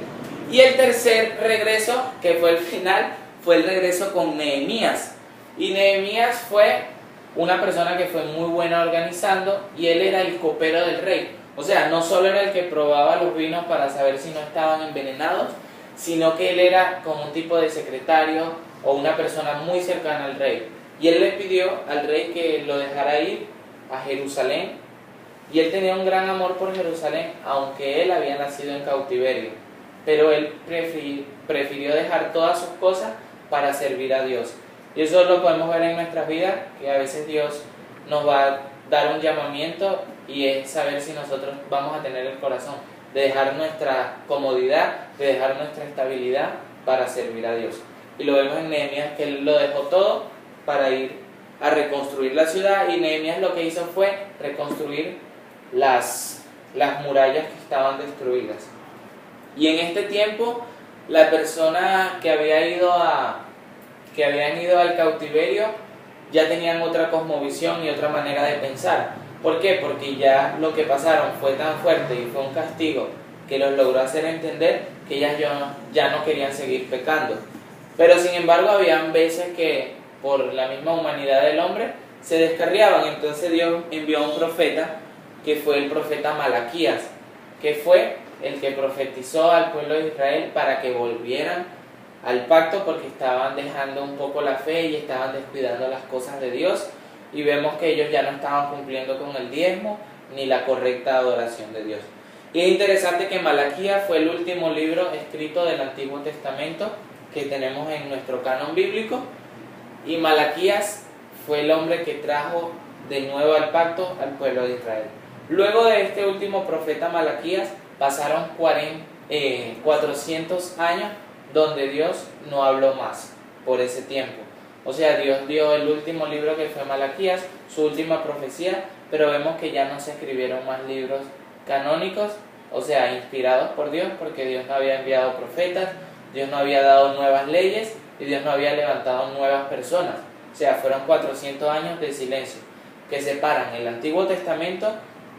Y el tercer regreso, que fue el final, fue el regreso con Nehemías. Y Nehemías fue una persona que fue muy buena organizando, y él era el copero del rey. O sea, no solo era el que probaba los vinos para saber si no estaban envenenados, sino que él era como un tipo de secretario o una persona muy cercana al rey. Y él le pidió al rey que lo dejara ir a Jerusalén, y él tenía un gran amor por Jerusalén, aunque él había nacido en cautiverio. Pero él prefirió dejar todas sus cosas para servir a Dios. Y eso lo podemos ver en nuestras vidas, que a veces Dios nos va a dar un llamamiento y es saber si nosotros vamos a tener el corazón de dejar nuestra comodidad, de dejar nuestra estabilidad para servir a Dios. Y lo vemos en Nehemías, que él lo dejó todo para ir a reconstruir la ciudad, y Nehemías lo que hizo fue reconstruir las murallas que estaban destruidas. Y en este tiempo, la persona que habían ido al cautiverio ya tenían otra cosmovisión y otra manera de pensar. ¿Por qué? Porque ya lo que pasaron fue tan fuerte y fue un castigo que los logró hacer entender que ellas ya no querían seguir pecando. Pero sin embargo, habían veces que por la misma humanidad del hombre se descarriaban. Entonces Dios envió a un profeta, que fue el profeta Malaquías, que fue el que profetizó al pueblo de Israel para que volvieran al pacto, porque estaban dejando un poco la fe y estaban descuidando las cosas de Dios, y vemos que ellos ya no estaban cumpliendo con el diezmo ni la correcta adoración de Dios. Y es interesante que Malaquías fue el último libro escrito del Antiguo Testamento que tenemos en nuestro canon bíblico, y Malaquías fue el hombre que trajo de nuevo al pacto al pueblo de Israel. Luego de este último profeta Malaquías pasaron 400 años donde Dios no habló más por ese tiempo. O sea, Dios dio el último libro, que fue Malaquías, su última profecía, pero vemos que ya no se escribieron más libros canónicos, o sea, inspirados por Dios, porque Dios no había enviado profetas, Dios no había dado nuevas leyes y Dios no había levantado nuevas personas. O sea, fueron 400 años de silencio que separan el Antiguo Testamento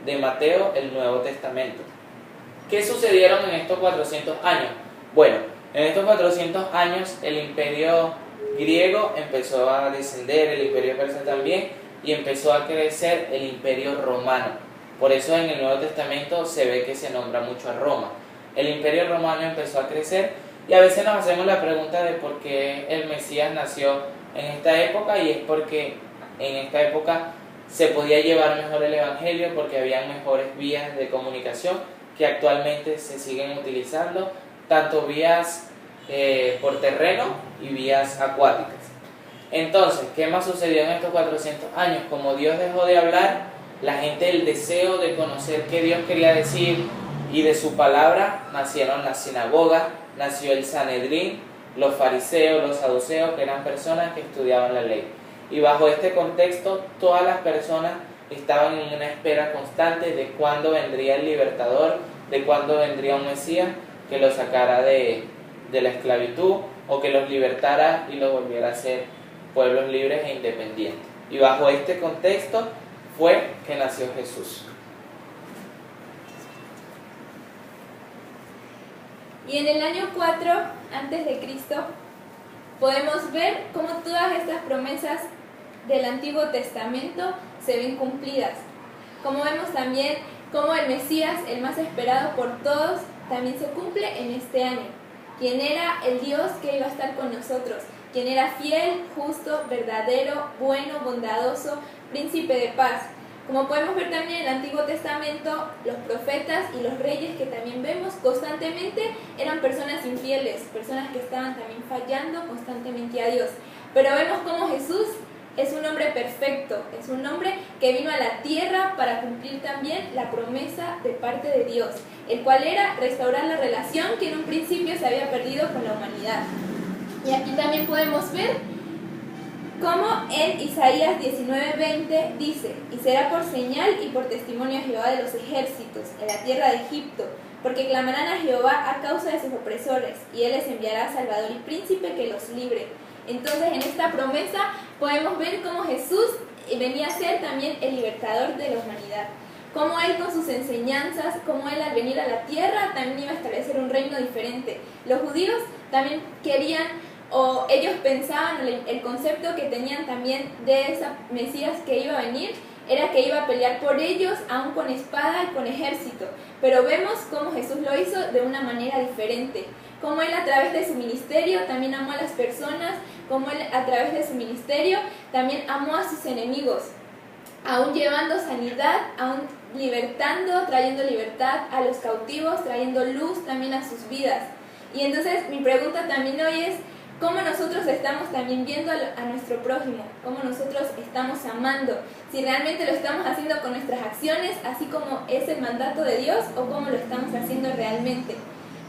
de Mateo, el Nuevo Testamento. ¿Qué sucedieron en estos 400 años? Bueno, en estos 400 años el imperio griego empezó a descender, el imperio persa también, y empezó a crecer el imperio romano. Por eso en el Nuevo Testamento se ve que se nombra mucho a Roma. El imperio romano empezó a crecer, y a veces nos hacemos la pregunta de por qué el Mesías nació en esta época, y es porque en esta época se podía llevar mejor el evangelio, porque había mejores vías de comunicación que actualmente se siguen utilizando, tanto vías por terreno y vías acuáticas. Entonces, ¿qué más sucedió en estos 400 años? Como Dios dejó de hablar, la gente, el deseo de conocer qué Dios quería decir y de su palabra, nacieron las sinagogas, nació el Sanedrín, los fariseos, los saduceos, que eran personas que estudiaban la ley. Y bajo este contexto, todas las personas estaban en una espera constante de cuándo vendría el libertador, de cuándo vendría un Mesías que los sacara de la esclavitud, o que los libertara y los volviera a ser pueblos libres e independientes. Y bajo este contexto fue que nació Jesús. Y en el año 4 antes de Cristo podemos ver cómo todas estas promesas del Antiguo Testamento se ven cumplidas. Como vemos también cómo el Mesías, el más esperado por todos, también se cumple en este año. Quien era el Dios que iba a estar con nosotros, quien era fiel, justo, verdadero, bueno, bondadoso, príncipe de paz. Como podemos ver también en el Antiguo Testamento, los profetas y los reyes que también vemos constantemente eran personas infieles, personas que estaban también fallando constantemente a Dios. Pero vemos cómo Jesús es un hombre perfecto, es un hombre que vino a la tierra para cumplir también la promesa de parte de Dios, el cual era restaurar la relación que en un principio se había perdido con la humanidad. Y aquí también podemos ver cómo en Isaías 19:20 dice: y será por señal y por testimonio a Jehová de los ejércitos en la tierra de Egipto, porque clamarán a Jehová a causa de sus opresores, y él les enviará Salvador y príncipe que los libre. Entonces, en esta promesa podemos ver cómo Jesús venía a ser también el libertador de la humanidad. Cómo él con sus enseñanzas, cómo él al venir a la tierra también iba a establecer un reino diferente. Los judíos también querían, o ellos pensaban, el concepto que tenían también de esa Mesías que iba a venir, era que iba a pelear por ellos, aún con espada y con ejército. Pero vemos cómo Jesús lo hizo de una manera diferente. Cómo él a través de su ministerio también amó a las personas, cómo él a través de su ministerio también amó a sus enemigos, aún llevando sanidad, aún libertando, trayendo libertad a los cautivos, trayendo luz también a sus vidas. Y entonces mi pregunta también hoy es: cómo nosotros estamos también viendo a nuestro prójimo, cómo nosotros estamos amando, si realmente lo estamos haciendo con nuestras acciones, así como es el mandato de Dios, o cómo lo estamos haciendo realmente.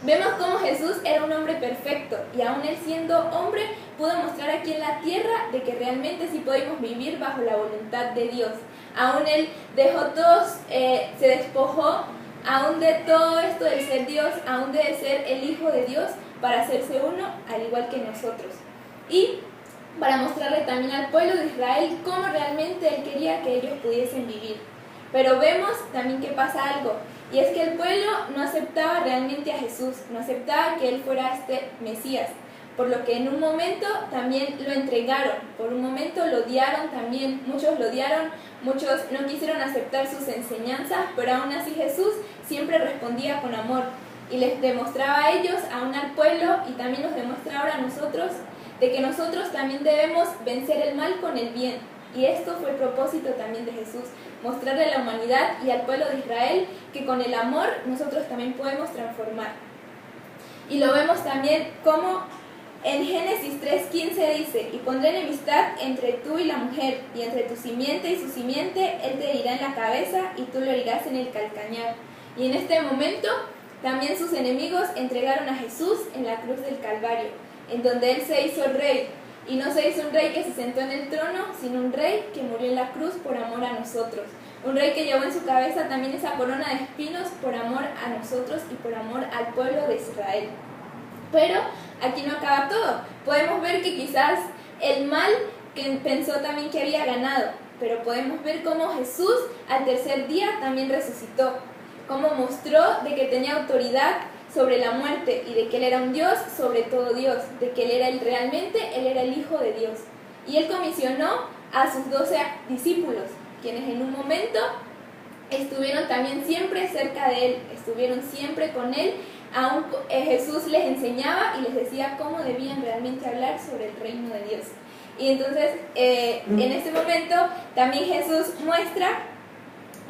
Vemos cómo Jesús era un hombre perfecto y aún él siendo hombre pudo mostrar aquí en la tierra de que realmente sí podemos vivir bajo la voluntad de Dios. Aún él dejó todos, se despojó aún de todo esto de ser Dios, aún de ser el Hijo de Dios, para hacerse uno al igual que nosotros. Y para mostrarle también al pueblo de Israel cómo realmente él quería que ellos pudiesen vivir. Pero vemos también que pasa algo, y es que el pueblo no aceptaba realmente a Jesús, no aceptaba que él fuera este Mesías, por lo que en un momento también lo entregaron, por un momento lo odiaron también, muchos lo odiaron, muchos no quisieron aceptar sus enseñanzas, pero aún así Jesús siempre respondía con amor y les demostraba a ellos, aún al pueblo, y también nos demuestra ahora a nosotros, de que nosotros también debemos vencer el mal con el bien. Y esto fue el propósito también de Jesús, mostrarle a la humanidad y al pueblo de Israel que con el amor nosotros también podemos transformar. Y lo vemos también como en Génesis 3:15 dice: y pondré enemistad entre tú y la mujer, y entre tu simiente y su simiente, él te herirá en la cabeza y tú lo herirás en el calcañar. Y en este momento también sus enemigos entregaron a Jesús en la cruz del Calvario, en donde él se hizo rey. Y no se hizo un rey que se sentó en el trono, sino un rey que murió en la cruz por amor a nosotros. Un rey que llevó en su cabeza también esa corona de espinos por amor a nosotros y por amor al pueblo de Israel. Pero aquí no acaba todo. Podemos ver que quizás el mal que pensó también que había ganado, pero podemos ver cómo Jesús al tercer día también resucitó, cómo mostró de que tenía autoridad sobre la muerte y de que él era un Dios sobre todo Dios, de que él era él era el Hijo de Dios. Y él comisionó a sus 12 discípulos, quienes en un momento estuvieron también siempre cerca de él, estuvieron siempre con él. Aún Jesús les enseñaba y les decía cómo debían realmente hablar sobre el reino de Dios. Y entonces en este momento también Jesús muestra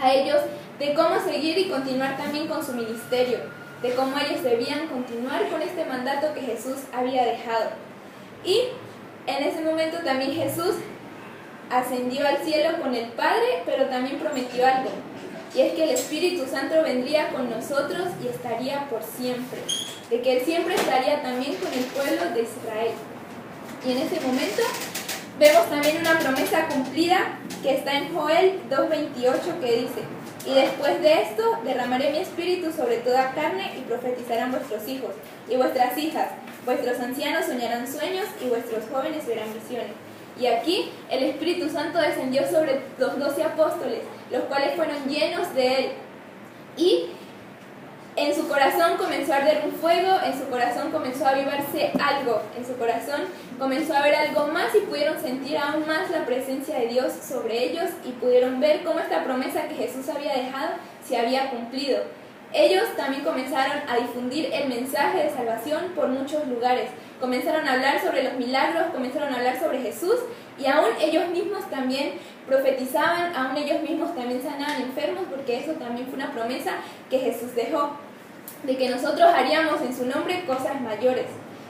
a ellos de cómo seguir y continuar también con su ministerio, de cómo ellos debían continuar con este mandato que Jesús había dejado. Y en ese momento también Jesús ascendió al cielo con el Padre, pero también prometió algo, y es que el Espíritu Santo vendría con nosotros y estaría por siempre, de que él siempre estaría también con el pueblo de Israel. Y en ese momento vemos también una promesa cumplida que está en Joel 2:28, que dice: y después de esto derramaré mi espíritu sobre toda carne, y profetizarán vuestros hijos y vuestras hijas, vuestros ancianos soñarán sueños y vuestros jóvenes verán visiones. Y aquí el Espíritu Santo descendió sobre los 12 apóstoles, los cuales fueron llenos de él. Y en su corazón comenzó a arder un fuego, en su corazón comenzó a avivarse algo, en su corazón comenzó a haber algo más, y pudieron sentir aún más la presencia de Dios sobre ellos, y pudieron ver cómo esta promesa que Jesús había dejado se había cumplido. Ellos también comenzaron a difundir el mensaje de salvación por muchos lugares, comenzaron a hablar sobre los milagros, comenzaron a hablar sobre Jesús, y aún ellos mismos también profetizaban, aún ellos mismos también sanaban enfermos, porque eso también fue una promesa que Jesús dejó, de que nosotros haríamos en su nombre cosas mayores.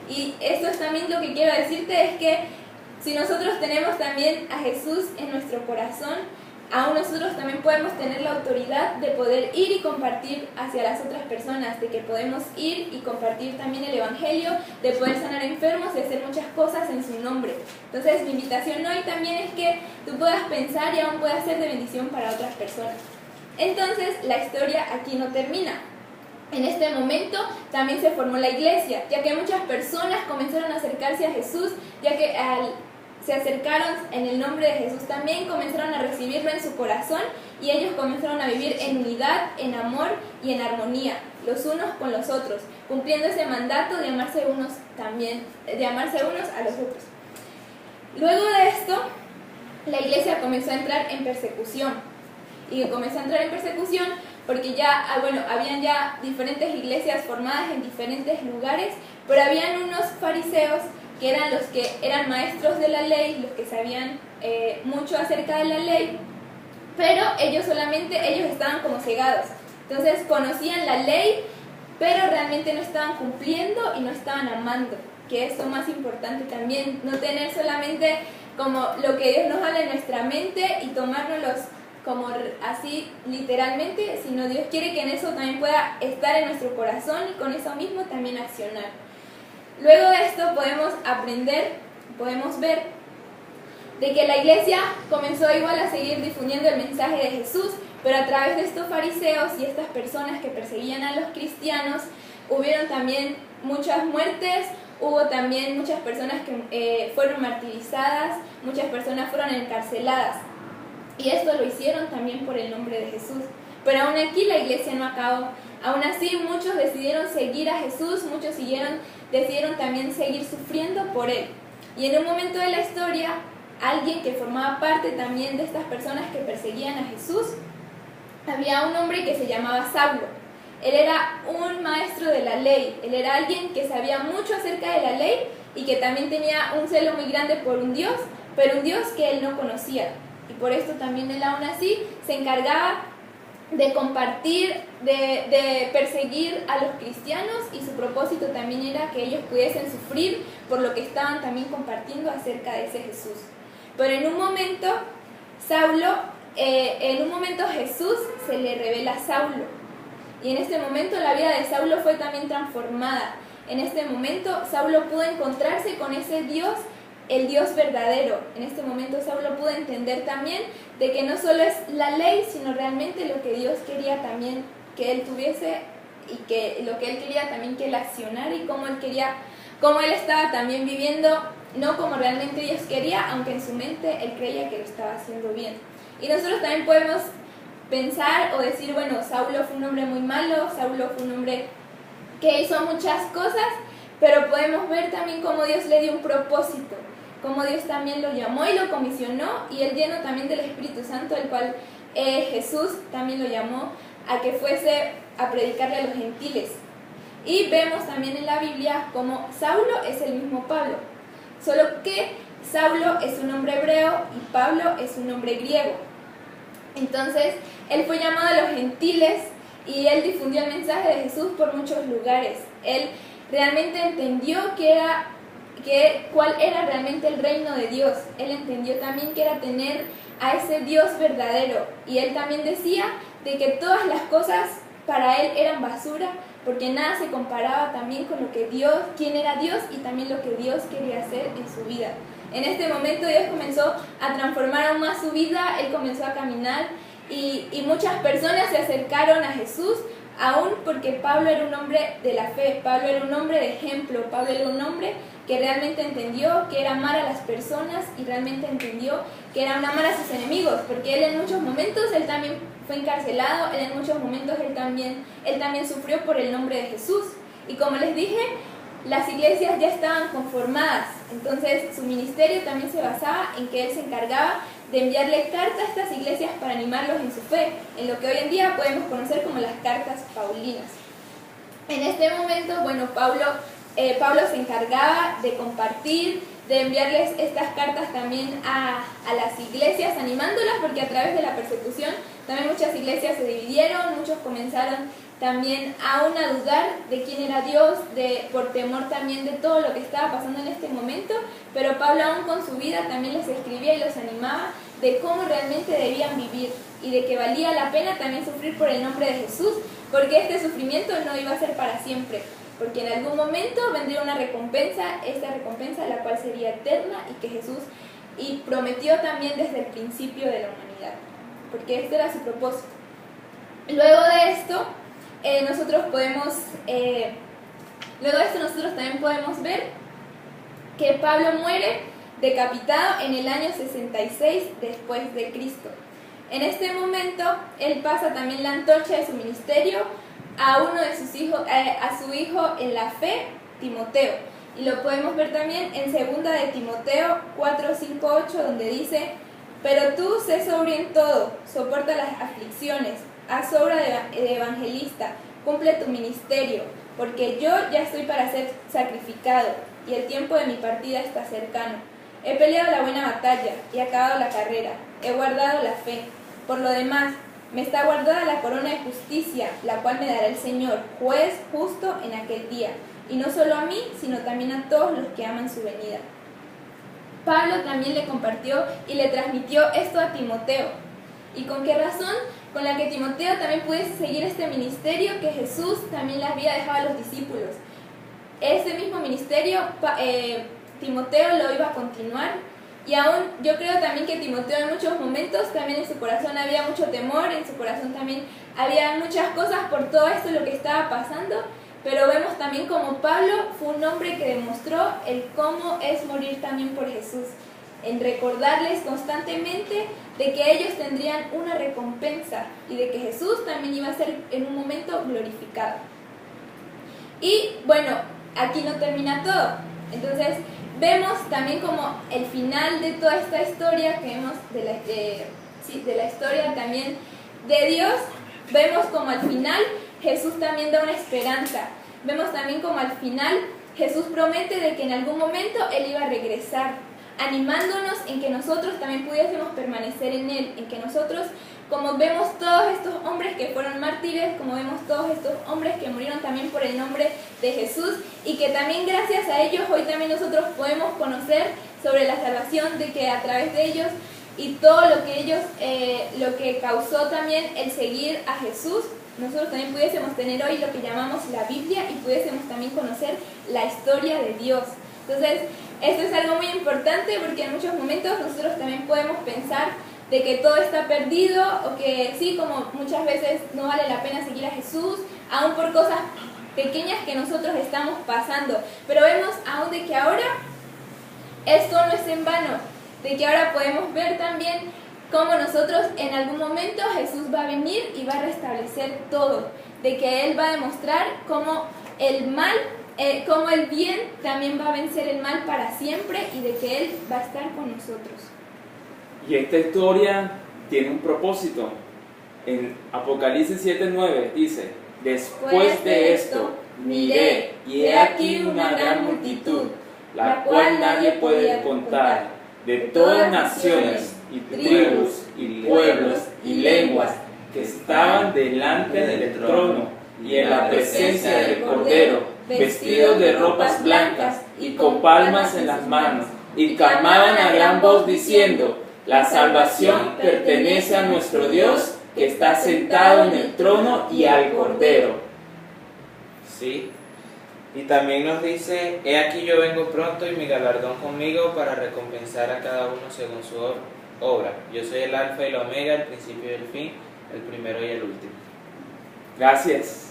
Y esto es también lo que quiero decirte, es que si nosotros tenemos también a Jesús en nuestro corazón, aún nosotros también podemos tener la autoridad de poder ir y compartir hacia las otras personas, de que podemos ir y compartir también el Evangelio, de poder sanar enfermos y hacer muchas cosas en su nombre. Entonces mi invitación hoy también es que tú puedas pensar y aún puedas ser de bendición para otras personas. Entonces la historia aquí no termina. En este momento también se formó la iglesia, ya que muchas personas comenzaron a acercarse a Jesús, ya que se acercaron en el nombre de Jesús también, comenzaron a recibirlo en su corazón, y ellos comenzaron a vivir en unidad, en amor y en armonía, los unos con los otros, cumpliendo ese mandato de amarse unos también, de amarse unos a los otros. Luego de esto, la iglesia comenzó a entrar en persecución, y comenzó a entrar en persecución porque habían ya diferentes iglesias formadas en diferentes lugares, pero habían unos fariseos que eran los que eran maestros de la ley, los que sabían mucho acerca de la ley, pero ellos estaban como cegados. Entonces conocían la ley, pero realmente no estaban cumpliendo y no estaban amando. que es lo más importante también, no tener solamente como lo que Dios nos habla en nuestra mente y tomárnoslos como así literalmente, sino Dios quiere que en eso también pueda estar en nuestro corazón y con eso mismo también accionar. Luego de esto podemos aprender, podemos ver de que la iglesia comenzó igual a seguir difundiendo el mensaje de Jesús, pero a través de estos fariseos y estas personas que perseguían a los cristianos, hubieron también muchas muertes, hubo también muchas personas que fueron martirizadas, muchas personas fueron encarceladas. Y esto lo hicieron también por el nombre de Jesús. Pero aún aquí la iglesia no acabó. Aún así muchos decidieron seguir a Jesús, muchos decidieron también seguir sufriendo por Él. Y en un momento de la historia, alguien que formaba parte también de estas personas que perseguían a Jesús, había un hombre que se llamaba Saulo. Él era un maestro de la ley, él era alguien que sabía mucho acerca de la ley y que también tenía un celo muy grande por un Dios, pero un Dios que él no conocía. Y por esto también él aún así se encargaba de compartir, de perseguir a los cristianos, y su propósito también era que ellos pudiesen sufrir por lo que estaban también compartiendo acerca de ese Jesús. Pero en un momento Jesús se le revela a Saulo, y en este momento la vida de Saulo fue también transformada. En este momento Saulo pudo encontrarse con ese Dios, el Dios verdadero. En este momento Saulo pudo entender también de que no solo es la ley, sino realmente lo que Dios quería también que él tuviese, y que lo que él quería también que él accionara, y cómo él estaba también viviendo, no como realmente Dios quería, aunque en su mente él creía que lo estaba haciendo bien. Y nosotros también podemos pensar o decir, bueno, Saulo fue un hombre muy malo, Saulo fue un hombre que hizo muchas cosas, pero podemos ver también cómo Dios le dio un propósito, cómo Dios también lo llamó y lo comisionó, y él lleno también del Espíritu Santo, el cual Jesús también lo llamó a que fuese a predicarle a los gentiles. Y vemos también en la Biblia cómo Saulo es el mismo Pablo, solo que Saulo es un nombre hebreo y Pablo es un nombre griego. Entonces él fue llamado a los gentiles y él difundió el mensaje de Jesús por muchos lugares. Él realmente entendió cuál era realmente el reino de Dios. Él entendió también que era tener a ese Dios verdadero, y él también decía de que todas las cosas para él eran basura, porque nada se comparaba también con lo que Dios, quién era Dios, y también lo que Dios quería hacer en su vida. En este momento Dios comenzó a transformar aún más su vida, él comenzó a caminar, y muchas personas se acercaron a Jesús, aún porque Pablo era un hombre de la fe, Pablo era un hombre de ejemplo, Pablo era un hombre que realmente entendió que era amar a las personas, y realmente entendió que era amar a sus enemigos, porque él en muchos momentos, él también fue encarcelado, él en muchos momentos él también sufrió por el nombre de Jesús. Y como les dije, las iglesias ya estaban conformadas, entonces su ministerio también se basaba en que él se encargaba de enviarle cartas a estas iglesias para animarlos en su fe, en lo que hoy en día podemos conocer como las cartas paulinas. En este momento, bueno, Pablo se encargaba de compartir, de enviarles estas cartas también a las iglesias, animándolas, porque a través de la persecución también muchas iglesias se dividieron, muchos comenzaron también aún a dudar de quién era Dios, por temor también de todo lo que estaba pasando en este momento, pero Pablo aún con su vida también les escribía y los animaba de cómo realmente debían vivir, y de que valía la pena también sufrir por el nombre de Jesús, porque este sufrimiento no iba a ser para siempre, porque en algún momento vendría una recompensa, esta recompensa la cual sería eterna, y que Jesús prometió también desde el principio de la humanidad, porque este era su propósito. Luego de esto nosotros también podemos ver que Pablo muere decapitado en el año 66 después de Cristo. En este momento él pasa también la antorcha de su ministerio a uno de sus hijos, a su hijo en la fe, Timoteo, y lo podemos ver también en 2 de Timoteo 4, 5, 8, donde dice: pero tú sé sobrio en todo, soporta las aflicciones, haz obra de evangelista, cumple tu ministerio, porque yo ya estoy para ser sacrificado, y el tiempo de mi partida está cercano. He peleado la buena batalla, y acabado la carrera, he guardado la fe. Por lo demás, me está guardada la corona de justicia, la cual me dará el Señor, juez justo en aquel día, y no solo a mí, sino también a todos los que aman su venida. Pablo también le compartió y le transmitió esto a Timoteo. ¿Y con qué razón? Con la que Timoteo también pudiese seguir este ministerio que Jesús también le había dejado a los discípulos. Ese mismo ministerio Timoteo lo iba a continuar, y aún yo creo también que Timoteo en muchos momentos también en su corazón había mucho temor, en su corazón también había muchas cosas por todo esto lo que estaba pasando, pero vemos también como Pablo fue un hombre que demostró el cómo es morir también por Jesús, en recordarles constantemente de que ellos tendrían una recompensa y de que Jesús también iba a ser en un momento glorificado. Y bueno, aquí no termina todo. Entonces vemos también como el final de toda esta historia que vemos de la historia también de Dios. Vemos como al final Jesús también da una esperanza. Vemos también como al final Jesús promete de que en algún momento Él iba a regresar, animándonos en que nosotros también pudiésemos permanecer en Él, en que nosotros, como vemos todos estos hombres que fueron mártires, como vemos todos estos hombres que murieron también por el nombre de Jesús, y que también gracias a ellos hoy también nosotros podemos conocer sobre la salvación, de que a través de ellos y todo lo que ellos, lo que causó también el seguir a Jesús, nosotros también pudiésemos tener hoy lo que llamamos la Biblia y pudiésemos también conocer la historia de Dios. Entonces, esto es algo muy importante porque en muchos momentos nosotros también podemos pensar de que todo está perdido o que sí, como muchas veces no vale la pena seguir a Jesús, aún por cosas pequeñas que nosotros estamos pasando. Pero vemos aún de que ahora esto no es en vano, de que ahora podemos ver también cómo nosotros en algún momento Jesús va a venir y va a restablecer todo, de que Él va a demostrar cómo el mal, cómo el bien también va a vencer el mal para siempre y de que Él va a estar con nosotros. Y esta historia tiene un propósito. En Apocalipsis 7:9 dice: después de esto miré, y he aquí una gran multitud, la cual nadie puede contar, de todas naciones y tribus y pueblos y lenguas, que estaban delante del trono y en la presencia del Cordero, vestidos de ropas blancas y con palmas en las manos, y clamaban a gran voz diciendo: la salvación pertenece a nuestro Dios, que está sentado en el trono y al Cordero. Sí. Y también nos dice: he aquí yo vengo pronto y mi galardón conmigo para recompensar a cada uno según su obra. Yo soy el alfa y el omega, el principio y el fin, el primero y el último. Gracias.